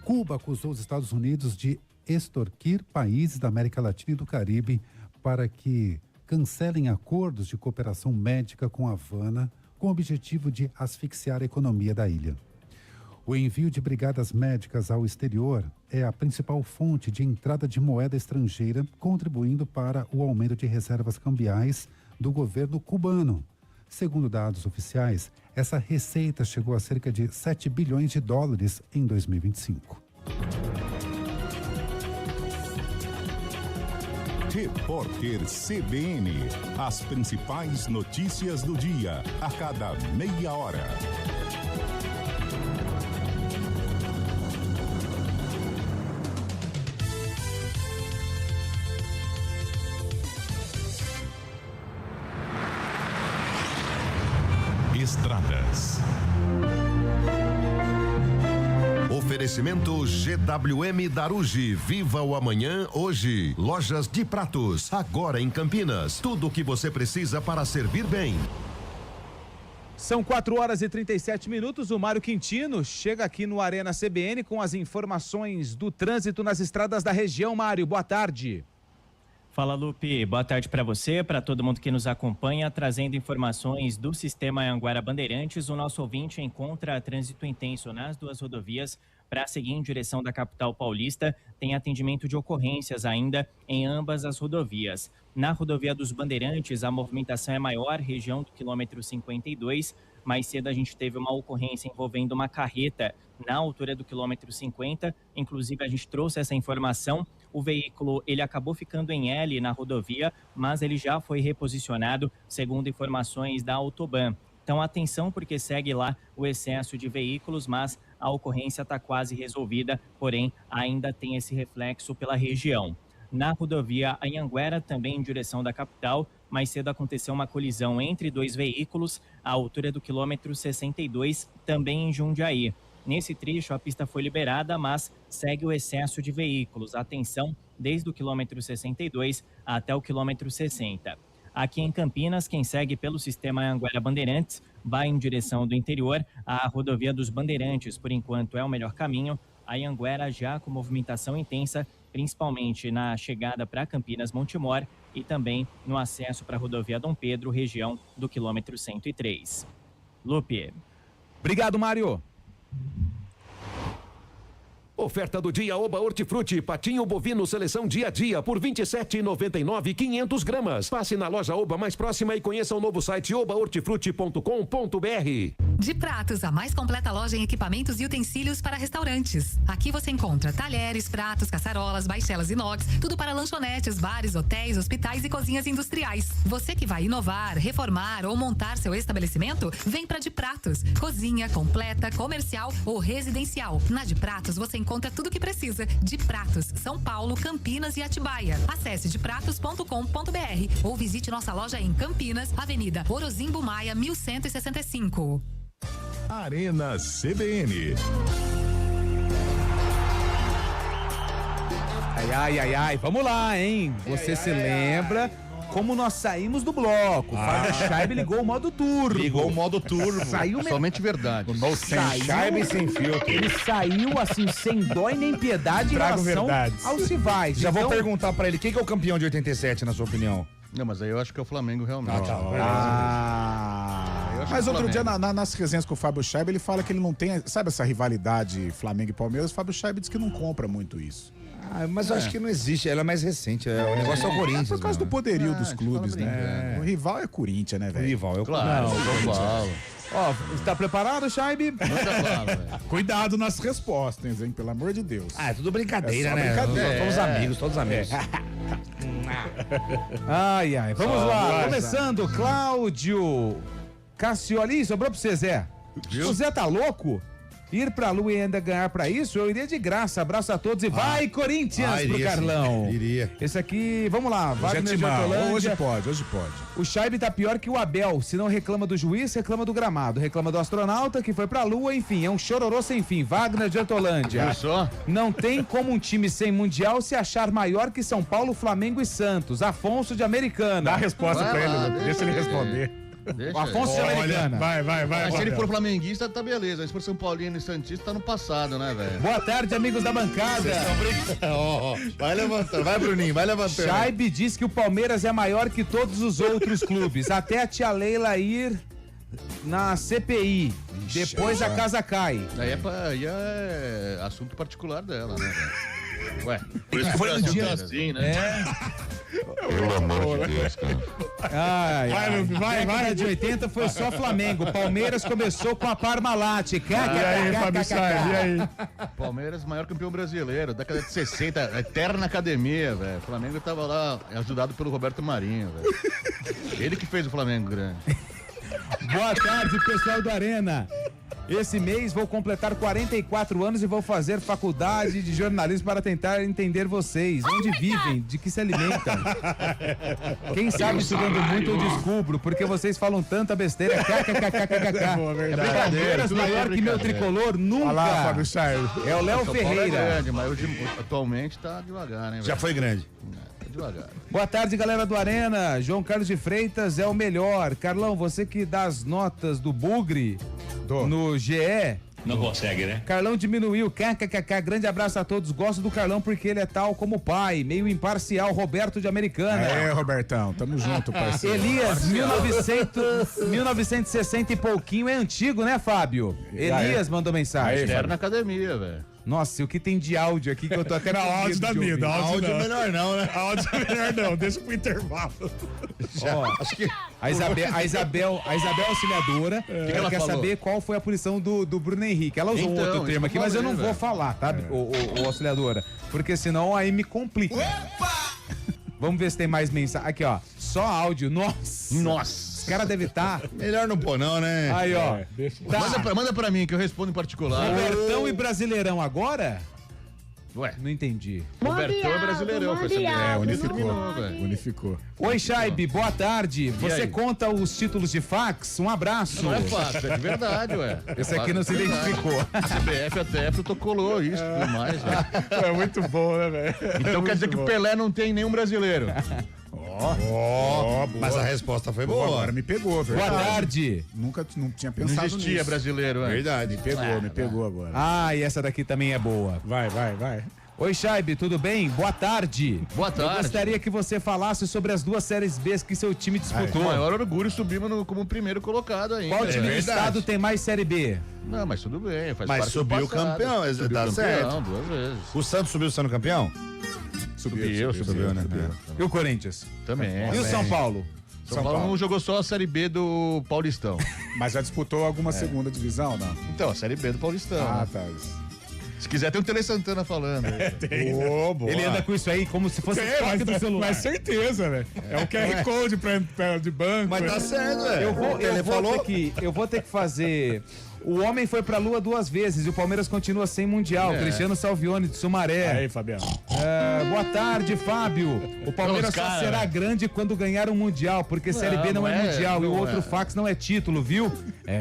Cuba acusou os Estados Unidos de extorquir países da América Latina e do Caribe para que cancelem acordos de cooperação médica com a Havana, com o objetivo de asfixiar a economia da ilha. O envio de brigadas médicas ao exterior é a principal fonte de entrada de moeda estrangeira, contribuindo para o aumento de reservas cambiais do governo cubano. Segundo dados oficiais, essa receita chegou a cerca de 7 bilhões de dólares em 2025. Repórter CBN. As principais notícias do dia, a cada meia hora. Estradas. Oferecimento GWM Darugi. Viva o amanhã hoje. Lojas de Pratos, agora em Campinas. Tudo o que você precisa para servir bem. São 4h37. O Mário Quintino chega aqui no Arena CBN com as informações do trânsito nas estradas da região. Mário, boa tarde. Fala, Lupe. Boa tarde para você, para todo mundo que nos acompanha, trazendo informações do Sistema Anhanguera Bandeirantes. O nosso ouvinte encontra trânsito intenso nas 2 rodovias para seguir em direção da capital paulista. Tem atendimento de ocorrências ainda em ambas as rodovias. Na rodovia dos Bandeirantes, a movimentação é maior, região do quilômetro 52. Mais cedo a gente teve uma ocorrência envolvendo uma carreta na altura do quilômetro 50. Inclusive, a gente trouxe essa informação. O veículo, ele acabou ficando em L na rodovia, mas ele já foi reposicionado, segundo informações da Autoban. Então, atenção, porque segue lá o excesso de veículos, mas a ocorrência está quase resolvida, porém, ainda tem esse reflexo pela região. Na rodovia Anhanguera, também em direção da capital, mais cedo aconteceu uma colisão entre 2 veículos, à altura do quilômetro 62, também em Jundiaí. Nesse trecho, a pista foi liberada, mas segue o excesso de veículos. Atenção, desde o quilômetro 62 até o quilômetro 60. Aqui em Campinas, quem segue pelo Sistema Anhanguera Bandeirantes vai em direção do interior. A rodovia dos Bandeirantes, por enquanto, é o melhor caminho. A Anhanguera já com movimentação intensa, principalmente na chegada para Campinas Montemor e também no acesso para a rodovia Dom Pedro, região do quilômetro 103. Lupe. Obrigado, Mário. Oferta do dia Oba Hortifruti, patinho bovino seleção dia a dia por R$ 27,99, 500 gramas. Passe na loja Oba mais próxima e conheça o novo site obahortifruti.com.br. De Pratos, a mais completa loja em equipamentos e utensílios para restaurantes. Aqui você encontra talheres, pratos, caçarolas, baixelas inox, tudo para lanchonetes, bares, hotéis, hospitais e cozinhas industriais. Você que vai inovar, reformar ou montar seu estabelecimento, vem para De Pratos. Cozinha completa, comercial ou residencial. Na De Pratos você encontra tudo o que precisa. De Pratos, São Paulo, Campinas e Atibaia. Acesse depratos.com.br ou visite nossa loja em Campinas, Avenida Orozimbo Maia, 1165. Arena CBN. Ai, vamos lá, hein? Você se lembra como nós saímos do bloco? O Fábio Scheibe ligou o modo turbo. Ligou o modo turbo. Saiu somente verdade. Sem Scheibe e sem filtro. Ele saiu assim, sem dó e nem piedade em Trago relação verdades. aos rivais. Já Então, vou perguntar pra ele, quem que é o campeão de 87, na sua opinião? Não, mas aí eu acho que é o Flamengo realmente. Eu Mas outro dia, nas resenhas com o Fábio Scheib, ele fala que ele não tem, sabe essa rivalidade Flamengo e Palmeiras? O Fábio Scheib diz que não compra muito isso. Mas eu acho que não existe, ela é mais recente. O negócio é o Corinthians. Por causa do poderio dos clubes, né? O rival é Corinthians, né, velho? O rival é o Claro, Corinthians. Ó, está preparado, Scheib? Cuidado nas respostas, hein? Pelo amor de Deus. É tudo brincadeira, só né? brincadeira. Todos amigos. Ai, vamos Só lá. vai, Começando, Cláudio Cassioli, sobrou pra você, Zé. O Zé tá louco? Ir pra Lua e ainda ganhar pra isso? Eu iria de graça. Abraço a todos e vai, Corinthians, pro Carlão. Iria. Esse aqui, vamos lá. Wagner de Hoje Hortolândia. pode. O Scheib tá pior que o Abel. Se não reclama do juiz, reclama do gramado. Reclama do astronauta que foi pra Lua, enfim. É um chororô sem fim. Wagner de Hortolândia. Não tem como um time sem mundial se achar maior que São Paulo, Flamengo e Santos. Afonso de Americana. Dá a resposta pra ele, deixa ele responder. O Afonso de Americana. Mas se ele for flamenguista, tá beleza. Se for São Paulino e Santista, tá no passado, né, velho? Boa tarde, amigos da bancada. Vai levantando, vai, Bruninho, vai levantando. Scheib diz que o Palmeiras é maior que todos os outros clubes. Até a tia Leila ir na CPI. Depois a casa cai. Aí é assunto particular dela, né, velho? Ué, por isso que foi no dia assim, né? Pelo amor de Deus, cara. Vai. De 80 foi só Flamengo. Palmeiras começou com a Parmalat. E aí, Fábio Scheib, e aí? Palmeiras, maior campeão brasileiro, década de 60, eterna academia, velho. O Flamengo tava lá, ajudado pelo Roberto Marinho, velho. Ele que fez o Flamengo grande. Boa tarde, pessoal do Arena. Esse mês vou completar 44 anos e vou fazer faculdade de jornalismo para tentar entender vocês. Onde vivem? De que se alimentam? Quem sabe estudando muito eu descubro, porque vocês falam tanta besteira. É Palmeiras maior que meu tricolor nunca. Olha lá, Fábio Scheib. É o Léo Ferreira. É grande, mas atualmente tá devagar, né, velho? Já foi grande. Tá devagar. Boa tarde, galera do Arena. João Carlos de Freitas é o melhor. Carlão, você que dá as notas do Bugre no GE. Não consegue, né? Carlão diminuiu. KKKK. Grande abraço a todos. Gosto do Carlão porque ele é tal como o pai. Meio imparcial. Roberto de Americana. Robertão. Tamo junto, parceiro. Elias, 1960 e pouquinho. É antigo, né, Fábio? Elias mandou mensagem. Eterna academia, velho. Nossa, e o que tem de áudio aqui que eu tô até Não, áudio da vida. Áudio melhor não, né? Áudio melhor não. Deixa pro intervalo. Acho que... A Isabel auxiliadora, ela quer falou? saber qual foi a punição do Bruno Henrique. Ela usou um outro termo aqui, mas eu não vou falar, tá, o auxiliadora? Porque senão aí me complica. Vamos ver se tem mais mensagem. Aqui, ó. Só áudio. Nossa. Os caras devem estar. Melhor não pôr, não, né? Aí, ó. Tá. Manda pra mim que eu respondo em particular. Robertão e Brasileirão agora? Ué, não entendi. Robertão é brasileirão, foi unificou. Oi, Scheib, boa tarde. Você conta os títulos de fax? Um abraço. Não é fácil, é de verdade, ué. Esse aqui não se identificou. A CBF até protocolou isso e tudo mais, velho. É muito bom, né, velho? Então quer dizer que o Pelé não tem nenhum brasileiro. Mas a resposta foi boa. Agora me pegou, verdade. Boa tarde. Não tinha pensado Não existia nisso. brasileiro, é. Verdade. Me pegou agora. Ah, e essa daqui também é boa. Vai. Oi, Scheib, tudo bem? Boa tarde. Boa tarde. Eu gostaria que você falasse sobre as duas séries B que seu time Com disputou. o maior orgulho subimos como primeiro colocado ainda. Qual time do estado tem mais série B? Não, mas tudo bem. Faz Mas parte subiu do o passado. campeão, Subiu dá campeão, certo. 2 vezes. O Santos subiu sendo campeão? Subiu, né? E o Corinthians? Também. E o São Paulo? São Paulo não jogou só a Série B do Paulistão. Mas já disputou alguma segunda divisão, não? Então, a Série B do Paulistão. Ah, né? tá. Se quiser, tem o Tele Santana falando. Boa. Ele anda com isso aí como se fosse toque do celular. Mas certeza, velho. É um QR Code pra de banco. Mas tá certo, velho. Eu vou ter que fazer. O homem foi pra Lua 2 vezes e o Palmeiras continua sem Mundial. Cristiano Salvione de Sumaré. Aí, Fabiano. Boa tarde, Fábio. O Palmeiras só será grande quando ganhar um Mundial, porque Série B não é Mundial e o outro fax não é título, viu? Não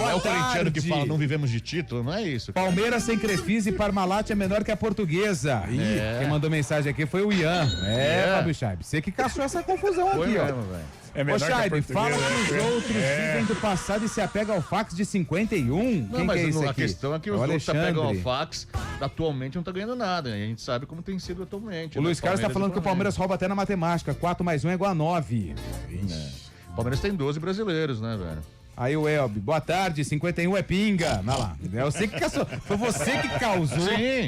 é o corintiano que fala não vivemos de título, não é isso. Palmeiras sem Crefisa e Parmalat é menor que a Portuguesa. Quem mandou mensagem aqui foi o Ian. Fábio Scheib. Você que caçou essa confusão Foi aqui, mesmo, ó. velho. Ô, Scheib, fala que os outros vivem do passado e se apega ao fax de 51. Não, Quem mas que é esse a aqui? questão é que os outros pegam ao fax, atualmente não tá ganhando nada. E a gente sabe como tem sido atualmente. O Luiz Carlos tá falando que o Palmeiras rouba até na matemática. 4 mais 1 é igual a 9. Palmeiras tem 12 brasileiros, né, velho? Aí o Elbi, boa tarde, 51 é pinga. Vai lá. Foi você que causou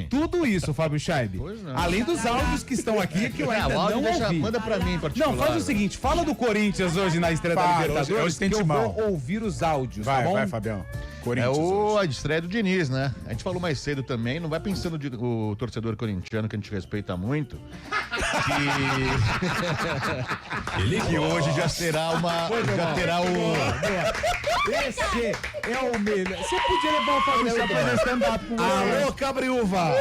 tudo isso, Fábio Scheib. Além dos áudios que estão aqui, que eu ainda não ouvi. Manda pra mim em particular. Não, faz o seguinte, fala do Corinthians hoje na estreia da Libertadores, que eu vou ouvir os áudios, tá bom? Vai, Fabião. A estreia do Diniz, né? A gente falou mais cedo também, não vai pensando o torcedor corintiano, que a gente respeita muito, que hoje já terá Esse é o melhor. Você podia levar o Fábio Scheib pra stand-up com Alô, Cabriúva!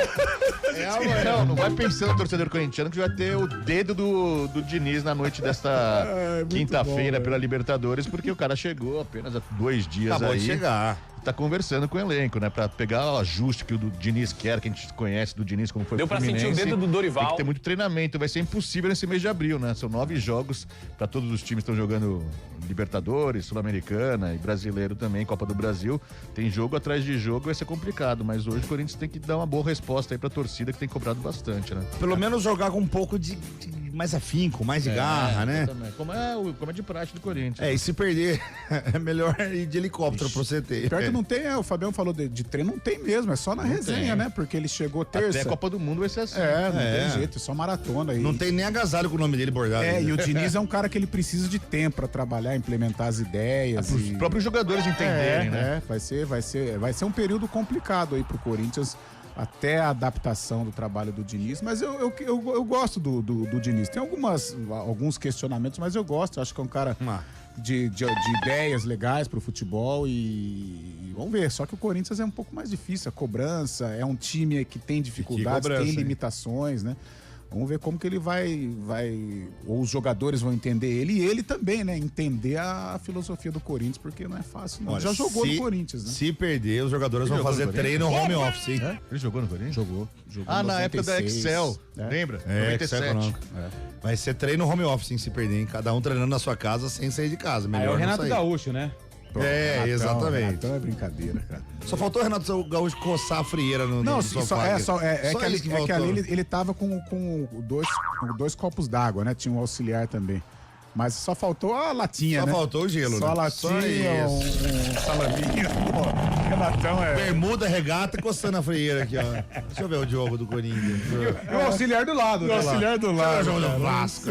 Não vai pensando o torcedor corintiano que vai ter o dedo do Diniz na noite desta quinta-feira pela Libertadores, porque o cara chegou apenas há 2 dias Acabou aí. de chegar. Tá conversando com o elenco, né? Pra pegar o ajuste que o Diniz quer, que a gente conhece do Diniz, como foi Deu o pra Fluminense. sentir o dedo do Dorival. Tem que ter muito treinamento, vai ser impossível nesse mês de abril, né? São 9 jogos pra todos os times que estão jogando Libertadores, Sul-Americana e Brasileiro também, Copa do Brasil. Tem jogo atrás de jogo, vai ser complicado, mas hoje o Corinthians tem que dar uma boa resposta aí pra torcida, que tem cobrado bastante, né? Pelo menos jogar com um pouco de mais afinco, mais de garra, né? Como é de praxe do Corinthians. E se perder, é melhor ir de helicóptero pra você ter. Pior que não tem, o Fabião falou de treino, não tem mesmo, é só na resenha, né? Porque ele chegou terça. Até a Copa do Mundo vai ser assim. Não tem jeito, é só maratona. Não tem nem agasalho com o nome dele bordado. E o Diniz é um cara que ele precisa de tempo pra trabalhar, implementar as ideias. Para os próprios jogadores entenderem, né? Vai ser um período complicado aí pro Corinthians, até a adaptação do trabalho do Diniz, mas eu gosto do Diniz. Tem alguns questionamentos, mas eu gosto. Acho que é um cara de ideias legais pro futebol e vamos ver. Só que o Corinthians é um pouco mais difícil. A cobrança, é um time que tem dificuldades, tem limitações, né? Vamos ver como que ele vai, ou os jogadores vão entender ele e ele também, né? Entender a filosofia do Corinthians, porque não é fácil, não. Olha, já jogou no Corinthians, né? Se perder, os jogadores vão fazer treino home office. Ele jogou no Corinthians? Jogou na época da Excel, lembra? 97. Vai ser treino home office, se perder, hein? Cada um treinando na sua casa sem sair de casa. Melhor é o Renato não sair. Gaúcho, né? Exatamente. Então é brincadeira, cara. Só faltou o Renato Gaúcho coçar a frieira no sofá. Que ali ele tava com dois copos d'água, né? Tinha um auxiliar também. Mas só faltou a latinha, né? Só faltou o gelo, só né? A latinha, um salaminho. Renatão Bermuda, regata, coçando a frieira aqui, ó. Deixa eu ver o jogo do Corinthians. E o auxiliar do lado. O auxiliar do lado. Jogo do Vasco.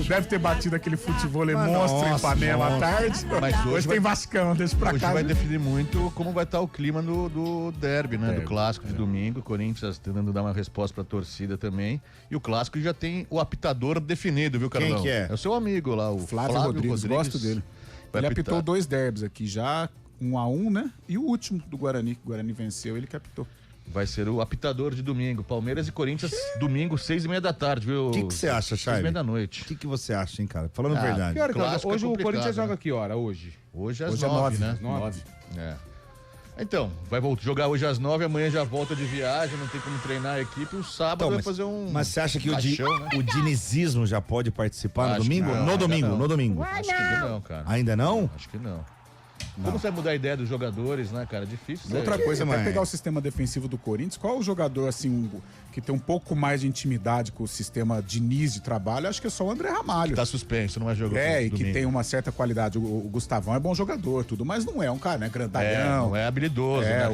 Deve ter batido aquele futebol monstro em Ipanema à tarde. Mas hoje tem Vascão, deixa pra cá. Hoje vai definir muito como vai estar o clima do derby, né? Do clássico de domingo. Corinthians tentando dar uma resposta pra torcida também. E o clássico já tem o apitador definido, viu, Carlão? Quem que é? É o seu amigo lá, o Flávio Rodrigues. Gosto dele. Ele apitou 2 derbys aqui já, 1-1, né? E o último do Guarani, que o Guarani venceu, ele que apitou. Vai ser o apitador de domingo. Palmeiras e Corinthians, domingo, 6h30 da tarde, viu? O que você acha, Chay? 6h30 da noite. O que você acha, hein, cara? Falando a verdade. Pior, hoje o Corinthians né? joga que hora? Hoje? Hoje às 9, né? 9. Então, vai jogar hoje às 9, amanhã já volta de viagem, não tem como treinar a equipe. O sábado vai fazer um. Mas você acha que baixão, o dinizismo já pode participar no domingo? Não, no domingo. Acho que não, cara. Ainda não? Acho que não. Como você vai mudar a ideia dos jogadores, né, cara? Difícil. Outra coisa, até pegar o sistema defensivo do Corinthians, qual o jogador, assim, que tem um pouco mais de intimidade com o sistema Diniz de trabalho? Acho que é só o André Ramalho. Tá suspenso, não vai jogar. E que tem uma certa qualidade. O Gustavão é bom jogador, tudo, mas não é um cara, né? Grandalhão. Não é habilidoso, né?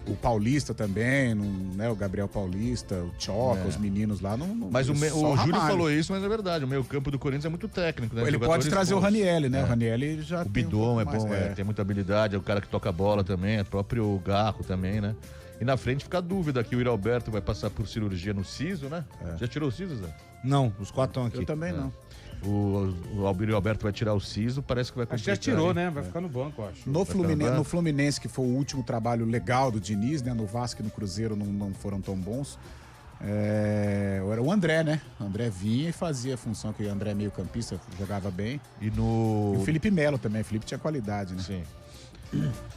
O Paulista também, né? O Gabriel Paulista, o Choca, os meninos lá. Mas o Júlio falou isso, mas é verdade. O meio campo do Corinthians é muito técnico, né? Ele pode trazer o Ranielli, né? O Ranielli já tem. O Bidon é bom, tem muita habilidade, é o cara que toca a bola também, é o próprio Garro também, né? E na frente fica a dúvida que o Yuri Alberto vai passar por cirurgia no siso, né? Já tirou o siso, Zé? Não, os 4 estão aqui. Eu também não. O Yuri Alberto vai tirar o siso, parece que vai complicar. Acho que já tirou, né? Vai ficar no banco, acho. No Fluminense, que foi o último trabalho legal do Diniz, né? No Vasco e no Cruzeiro não foram tão bons. Era o André, né? O André vinha e fazia a função que o André é meio campista, jogava bem. E o Felipe Melo também. O Felipe tinha qualidade, né? Sim.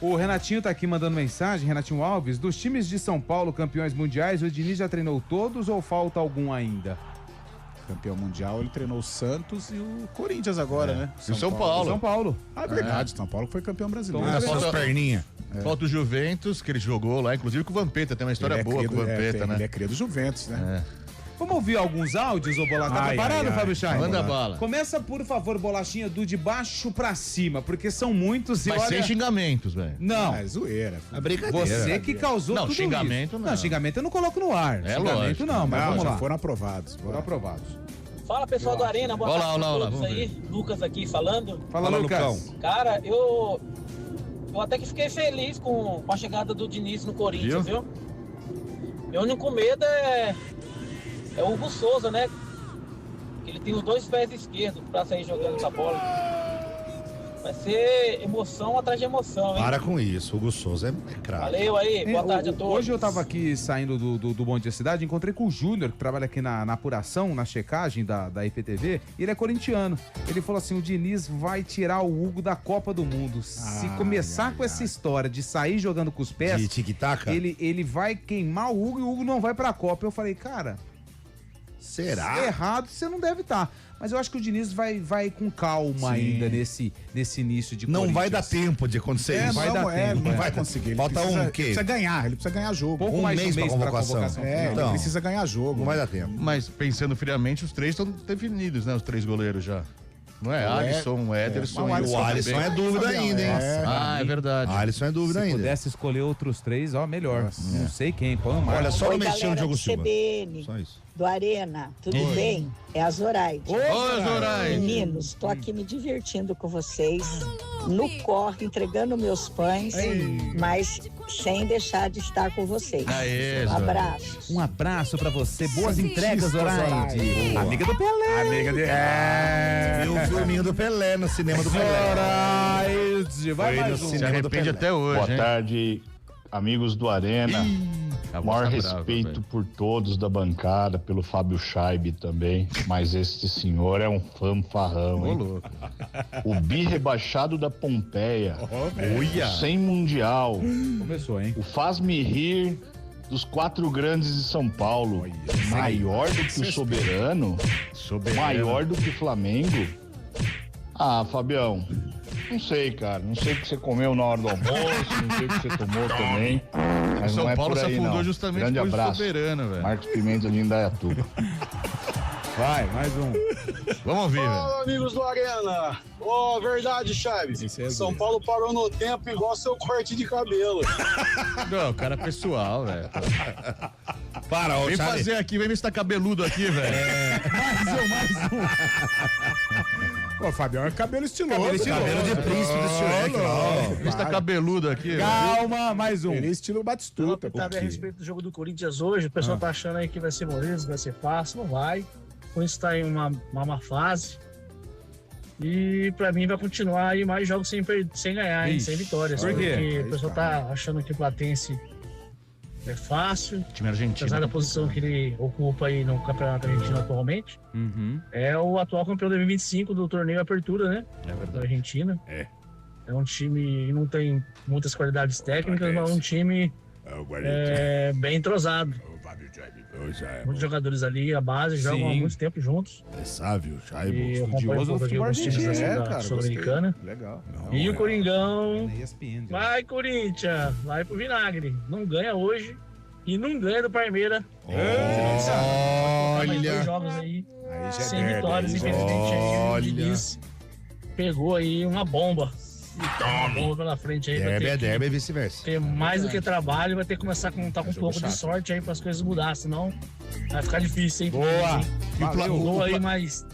O Renatinho tá aqui mandando mensagem, Renatinho Alves. Dos times de São Paulo, campeões mundiais, o Diniz já treinou todos ou falta algum ainda? Campeão mundial, ele treinou o Santos e o Corinthians agora, né? E o São Paulo. São Paulo. Ah, é verdade. São Paulo foi campeão brasileiro. Falta as perninhas. Falta o Juventus, que ele jogou lá, inclusive com o Vampeta. Tem uma história boa com o Vampeta, né? Ele é cria do Juventus, né? Vamos ouvir alguns áudios, ô Bola? Tá preparado, Fábio Chay? Manda bala. Começa, por favor, Bolachinha, do de baixo pra cima, porque são muitos e Mas olha... sem xingamentos, velho. Não. É zoeira. É brincadeira. Você que causou Não, tudo xingamento isso. não. Xingamento eu não coloco no ar. É xingamento lógico. não, mas vamos já lá. foram aprovados. Foram aprovados. Fala, pessoal do Arena, boa tarde Olá, a olá, todos vamos aí. Lucas aqui falando. Fala, Lucas. Cara, eu até que fiquei feliz com a chegada do Diniz no Corinthians, viu? Meu único medo é o Hugo Souza, né? Ele tem os 2 pés esquerdos pra sair jogando essa bola. Vai ser emoção atrás de emoção, hein? Para com isso, o Hugo Souza é craque. Valeu aí, boa tarde a todos. Hoje eu tava aqui saindo do Bom Dia Cidade, encontrei com o Júnior, que trabalha aqui na apuração, na checagem da IPTV, e ele é corintiano. Ele falou assim, o Diniz vai tirar o Hugo da Copa do Mundo. Se começar com essa história de sair jogando com os pés, De tic-tac? ele vai queimar o Hugo e o Hugo não vai pra Copa. Eu falei, cara... Será? Errado você não deve estar. Mas eu acho que o Diniz vai com calma ainda nesse início de Não Corinthians. vai dar tempo de acontecer isso. vai dar tempo. Não vai conseguir. Ele Falta precisa, um quê? Ele precisa ganhar, ele precisa ganhar jogo. Pouco Um mais de mês pra convocação. Ele Então, precisa ganhar jogo. Não vai dar tempo. Mas pensando friamente, os 3 estão definidos, né? Os 3 goleiros já. Não é? Alisson, Ederson e O Alisson é dúvida ainda, hein? É verdade. Alisson é dúvida ainda. Se pudesse escolher outros 3, ó, melhor. Não sei quem, põe o Olha, só Oi, não mexendo no galera Diogo do Silva. CBN, Só isso. do Arena, tudo bem? É a Zoraide. Oi, Zoraide. Meninos, tô aqui me divertindo com vocês, no corre, entregando meus pães, mas sem deixar de estar com vocês. Aê, Um abraço. Um abraço pra você. Boas entregas, Zoraide. Amiga do Pelé. Amiga de... Viu o filminho do Pelé no cinema do Pelé. Zoraide. Vai Foi mais no um. Se cinema do arrepende Pelé. até hoje, Boa hein? tarde, amigos do Arena. Maior respeito por todos da bancada, pelo Fábio Scheibe também, mas este senhor é um fanfarrão, hein? louco. O bi-rebaixado da Pompeia, Uia. sem mundial, Começou, hein? o faz-me rir dos 4 grandes de São Paulo, maior do que o Soberano, maior do que o Flamengo. Ah, Fabião, não sei, cara, não sei o que você comeu na hora do almoço, não sei o que você tomou também, mas São não é Paulo por se aí, afundou não. justamente Grande depois do abraço. Soberano, velho. Marcos Pimenta de Indaiatuba. Vai, mais um. Vamos ouvir, velho. Fala, amigos do Arena. Ô, verdade, Chaves. São Paulo parou no tempo igual seu corte de cabelo. Não, o cara é pessoal, velho. Para, ô, Vem Charlie. fazer aqui, vem ver se tá cabeludo aqui, velho. Mais um. Pô, Fabião é cabelo estiloso. Cabelo de príncipe do Shrek, não. Vê se tá cabeludo aqui, velho. Calma, mais um. Ele é estilo Batistuta. Sabe a respeito do jogo do Corinthians hoje, o pessoal tá achando aí que vai ser moleza, vai ser fácil, não vai. O Corinthians tá em uma má fase. E pra mim vai continuar aí mais jogos sem ganhar, hein, sem vitórias. Por quê? Porque o pessoal tá achando que o Platense é fácil. Time argentino. Apesar da posição que ele ocupa aí no Campeonato Argentino atualmente. É o atual campeão 2025 do torneio Apertura, né? Da Argentina. É um time que não tem muitas qualidades técnicas, mas é um time bem entrosado. Muitos jogadores ali, a base, jogam há muito tempo juntos. É sábio, E Chaibo. eu acompanho um pouco aqui alguns times da Sul-Americana. Legal. E o Coringão, ESPN. vai Corinthians, vai pro vinagre. Não ganha hoje e não ganha do Palmeiras. Mais 2 jogos aí, sem vitórias, infelizmente. Aí o Diniz pegou aí uma bomba. Uma bomba pela frente aí. Vai Derby ter é que derby e vice-versa. ter mais do que trabalho, vai ter que começar a contar com um pouco de sorte aí para as coisas mudar, senão vai ficar difícil, hein? Boa. Falou aí mais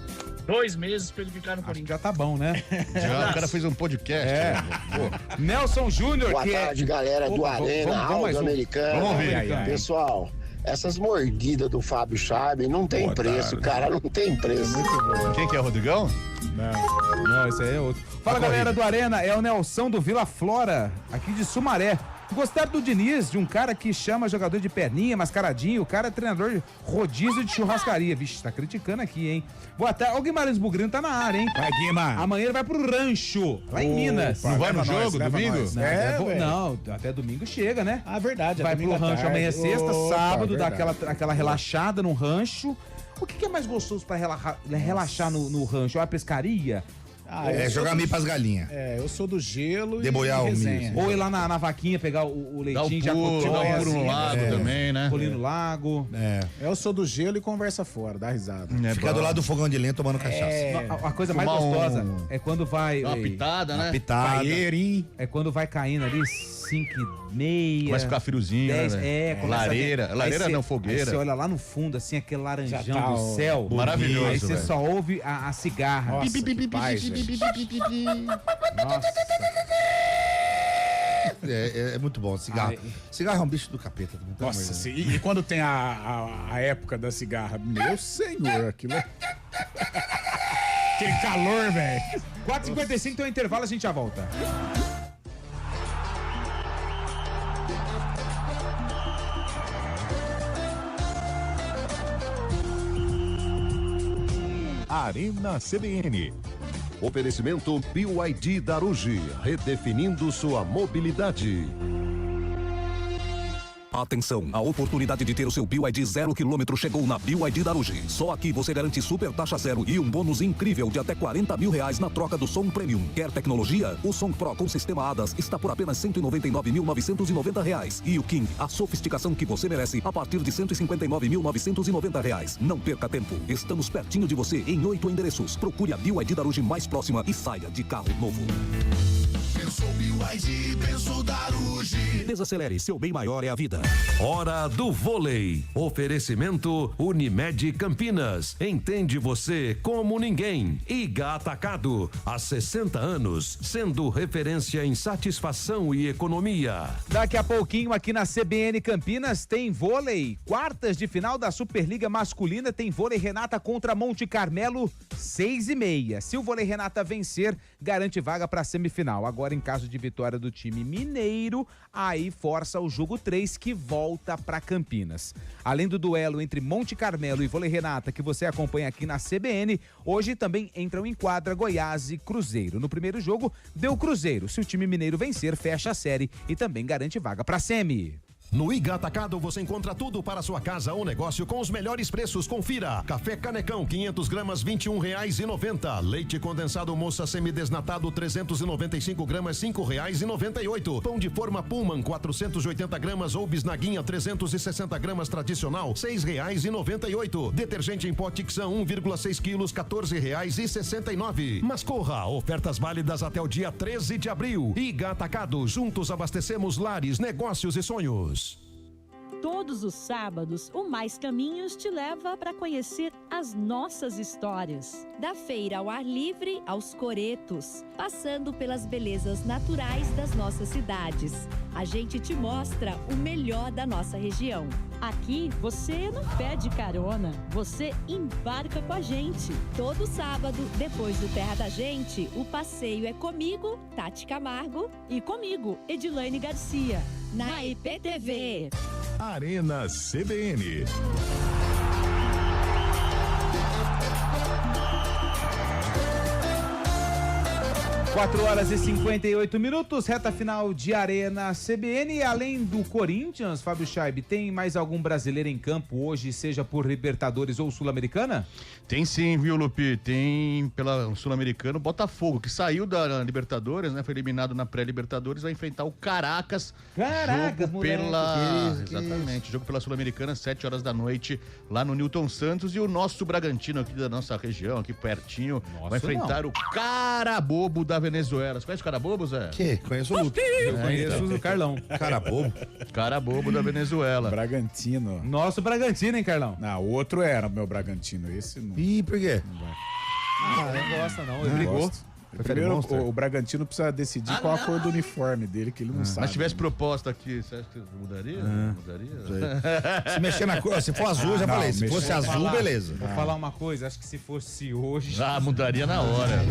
2 meses pra ele ficar no Corinthians. Já tá bom, né? Já, o cara fez um podcast. É. né? Nelson Júnior, Boa que tarde, galera do Opa, Arena, vamos mais Aldo um. Americano. Vamos ouvir. Pessoal, essas mordidas do Fábio Scheibe não tem preço, cara, não tem preço. Quem que é o Rodrigão? Não, esse aí é outro. Fala, galera do Arena, é o Nelson do Vila Flora, aqui de Sumaré. Gostaram do Diniz, de um cara que chama jogador de perninha, mascaradinho, o cara é treinador de rodízio de churrascaria. Vixe, tá criticando aqui, hein? Boa tarde. O Guimarães Bugrino tá na área, hein? Vai, Guima. Amanhã ele vai pro rancho, lá em Minas. Não vai no Leva nós, jogo, leva domingo? nós. Não, até domingo chega, né? Ah, verdade. Vai pro rancho amanhã sexta, sábado, dá verdade. aquela relaxada no rancho. O que é mais gostoso pra relaxar no rancho? É a pescaria? Jogar milho pras galinhas. Eu sou do gelo Deboiar o resenha. Ou ir lá na vaquinha, pegar o leitinho, Dar um pulo no lago também, né? Pulinho no lago. Eu sou do gelo e conversa fora, dá risada. Ficar do lado do fogão de lenha tomando cachaça. A coisa mais gostosa é quando vai... Uma pitada, né? Uma pitada. É quando vai caindo ali 5h30. Começa a ficar friozinho, né? Lareira. Lareira não, fogueira. Aí você olha lá no fundo, assim, aquele laranjão tá do céu. Maravilhoso, Aí você velho. só ouve a cigarra. Nossa, que paz, Nossa. É muito bom. Cigarro. Cigarro é um bicho do capeta. Nossa, e quando tem a época da cigarra? Meu senhor, aquilo é... Aquele calor, velho. 4h55 tem um intervalo, a gente já volta. Arena CBN. Oferecimento BYD Darugi, redefinindo sua mobilidade. Atenção, a oportunidade de ter o seu BYD 0 km chegou na BYD Darugi. Só aqui você garante super taxa zero e um bônus incrível de até R$40 mil na troca do som Premium. Quer tecnologia? O Som Pro com sistema ADAS está por apenas R$199.990. E o King, a sofisticação que você merece, a partir de R$159.990. Não perca tempo. Estamos pertinho de você em 8 endereços. Procure a BYD Darugi mais próxima e saia de carro novo. Pensou BYD, pensou Darugi. Desacelere, seu bem maior é a vida. Hora do vôlei. Oferecimento Unimed Campinas. Entende você como ninguém. Iga Atacado. Há 60 anos, sendo referência em satisfação e economia. Daqui a pouquinho aqui na CBN Campinas tem vôlei. Quartas de final da Superliga Masculina tem vôlei Renata contra Monte Carmelo, 6h30. Se o vôlei Renata vencer, garante vaga para a semifinal. Agora, em caso de vitória do time mineiro, aí força o jogo 3 que volta para Campinas. Além do duelo entre Monte Carmelo e vôlei Renata que você acompanha aqui na CBN, hoje também entram em quadra Goiás e Cruzeiro. No primeiro jogo, deu Cruzeiro. Se o time mineiro vencer, fecha a série e também garante vaga para a semi. No Iga Atacado você encontra tudo para sua casa ou negócio com os melhores preços. Confira. Café Canecão, 500 gramas, R$21,90. Leite condensado moça semidesnatado, 395 gramas, R$5,98. Pão de forma Pullman, 480 gramas ou bisnaguinha, 360 gramas tradicional, R$6,98. Detergente em pó Tixan, 1,6 quilos, R$14,69. Mas corra, ofertas válidas até o dia 13 de abril. Iga Atacado, juntos abastecemos lares, negócios e sonhos. Todos os sábados, o Mais Caminhos te leva para conhecer as nossas histórias. Da feira ao ar livre aos coretos, passando pelas belezas naturais das nossas cidades. A gente te mostra o melhor da nossa região. Aqui, você não pede carona, você embarca com a gente. Todo sábado, depois do Terra da Gente, o passeio é comigo, Tati Camargo, e comigo, Edilane Garcia, na IPTV. Arena CBN. 4h58, reta final de Arena CBN. E além do Corinthians, Fábio Chaib, tem mais algum brasileiro em campo hoje, seja por Libertadores ou Sul-Americana? Tem sim, viu, Lupi? Tem pela Sul-Americana, Botafogo, que saiu da Libertadores, né? Foi eliminado na pré-Libertadores, vai enfrentar o Caracas. Caracas, jogo pela... Exatamente, jogo pela Sul-Americana, 7h da noite, lá no Newton Santos. E o nosso Bragantino aqui da nossa região, aqui pertinho, vai enfrentar o Carabobo da Venezuela. Você conhece o Carabobo, Zé? Conheço o Luto. Eu conheço o Carlão. Carabobo. Carabobo da Venezuela. Bragantino. Nosso Bragantino, hein, Carlão? Não, o outro era o meu Bragantino. Esse não. Ih, por quê? Não gosta, não. Ele brigou. Primeiro, o Bragantino precisa decidir qual a cor do uniforme dele, que ele não sabe. Mas se tivesse proposta aqui, você acha que mudaria? Mudaria? Se mexer na cor, se for azul, já falei. Se fosse azul, beleza. Vou falar uma coisa, acho que se fosse hoje... Já mudaria na hora.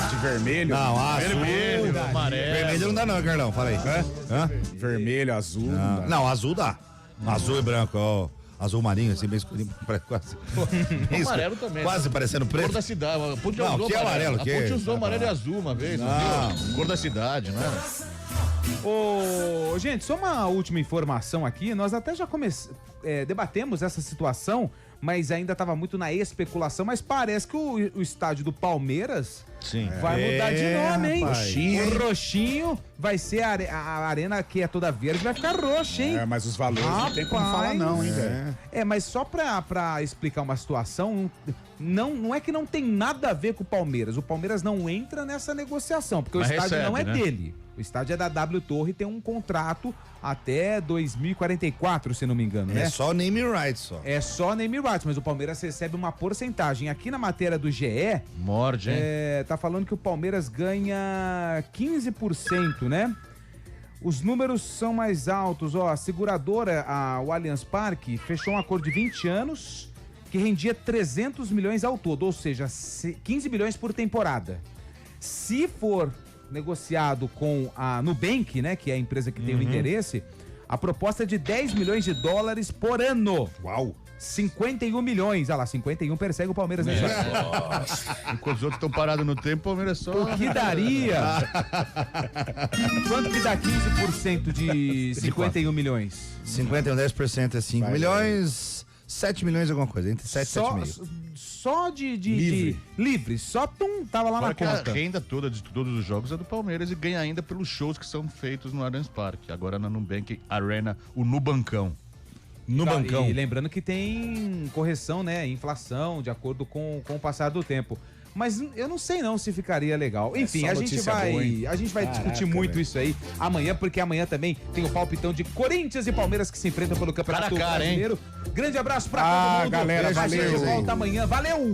De vermelho? Não, azul. Vermelho, amarelo. Vermelho não dá não, Carlão, fala aí. Vermelho, azul. Não, azul dá. Azul e branco, ó. Azul marinho, assim, bem escurinho, quase. Amarelo também. Quase parecendo preto. Cor da cidade. A Ponte não, que é amarelo. A Ponte usou amarelo e azul uma vez. Não. Cor da cidade, né? Gente, só uma última informação aqui. Nós até já debatemos essa situação, mas ainda estava muito na especulação. Mas parece que o estádio do Palmeiras vai mudar de nome, hein? O roxinho vai ser a arena que é toda verde, vai ficar roxa, hein? Mas os valores não tem como falar não, hein, velho? Mas só pra explicar uma situação, não é que não tem nada a ver com o Palmeiras. O Palmeiras não entra nessa negociação, porque o estádio não é dele. O estádio é da W Torre e tem um contrato até 2044, se não me engano, né? É só name rights, só. É só name rights, mas o Palmeiras recebe uma porcentagem. Aqui na matéria do GE... Morde, hein? Tá falando que o Palmeiras ganha 15%, né? Os números são mais altos, ó. A seguradora, o Allianz Parque, fechou um acordo de 20 anos que rendia 300 milhões ao todo, ou seja, 15 milhões por temporada. Se for negociado com a Nubank, né, que é a empresa que tem o interesse, a proposta é de 10 milhões de dólares por ano. Uau! 51 milhões. Olha lá, 51 persegue o Palmeiras. Enquanto os outros estão parados no tempo, o Palmeiras só... O que daria? Quanto que dá 15% de 51 milhões? 51, 10% é 5 milhões, 7 milhões alguma coisa, entre 7 e 7,5. Só de livre, só tava lá na conta. A renda toda de todos os jogos é do Palmeiras e ganha ainda pelos shows que são feitos no Allianz Parque. Agora na Nubank Arena, o Nubancão. E lembrando que tem correção, né? Inflação, de acordo com o passar do tempo. Mas eu não sei não se ficaria legal. Enfim, a gente vai discutir muito isso aí amanhã, porque amanhã também tem o palpitão de Corinthians e Palmeiras que se enfrentam pelo Campeonato Brasileiro. Grande abraço pra todo mundo. Galera, valeu. A gente volta amanhã. Valeu!